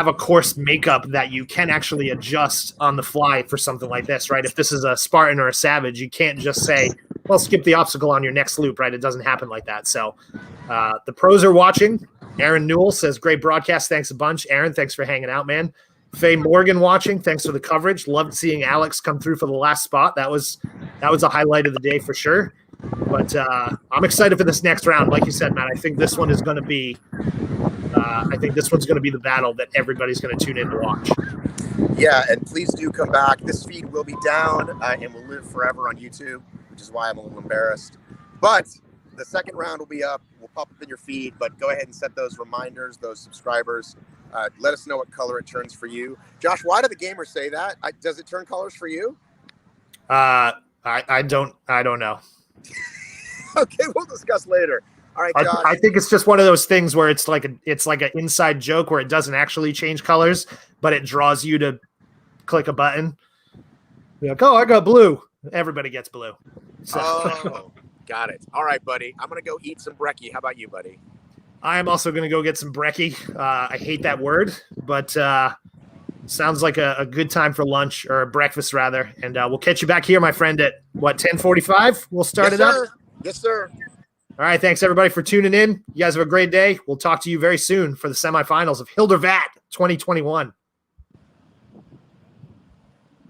a course makeup that you can actually adjust on the fly for something like this, right? If this is a Spartan or a Savage, you can't just say, well, skip the obstacle on your next loop, right? It doesn't happen like that. So the pros are watching. Aaron Newell says, great broadcast. Thanks a bunch. Aaron, thanks for hanging out, man. Faye Morgan watching. Thanks for the coverage. Loved seeing Alex come through for the last spot. That was a highlight of the day for sure. But I'm excited for this next round. Like you said, Matt, I think this one is going to be the battle that everybody's going to tune in to watch. Yeah, and please do come back. This feed will be down and will live forever on YouTube, which is why I'm a little embarrassed. But the second round will be up. We'll pop up in your feed, but go ahead and set those reminders, those subscribers. Let us know what color it turns for you. Josh, why do the gamers say that? Does it turn colors for you? I don't know. Okay, we'll discuss later. All right, Josh. I think it's just one of those things where it's like an inside joke where it doesn't actually change colors, but it draws you to click a button. You're like, oh, I got blue. Everybody gets blue. So. Oh, got it. All right, buddy. I'm going to go eat some brekkie. How about you, buddy? I am also going to go get some brekkie. I hate that word, but sounds like a good time for lunch or breakfast, rather. And we'll catch you back here, my friend, at, 10:45? We'll start up? Yes, sir. All right, thanks, everybody, for tuning in. You guys have a great day. We'll talk to you very soon for the semifinals of Hildervat 2021.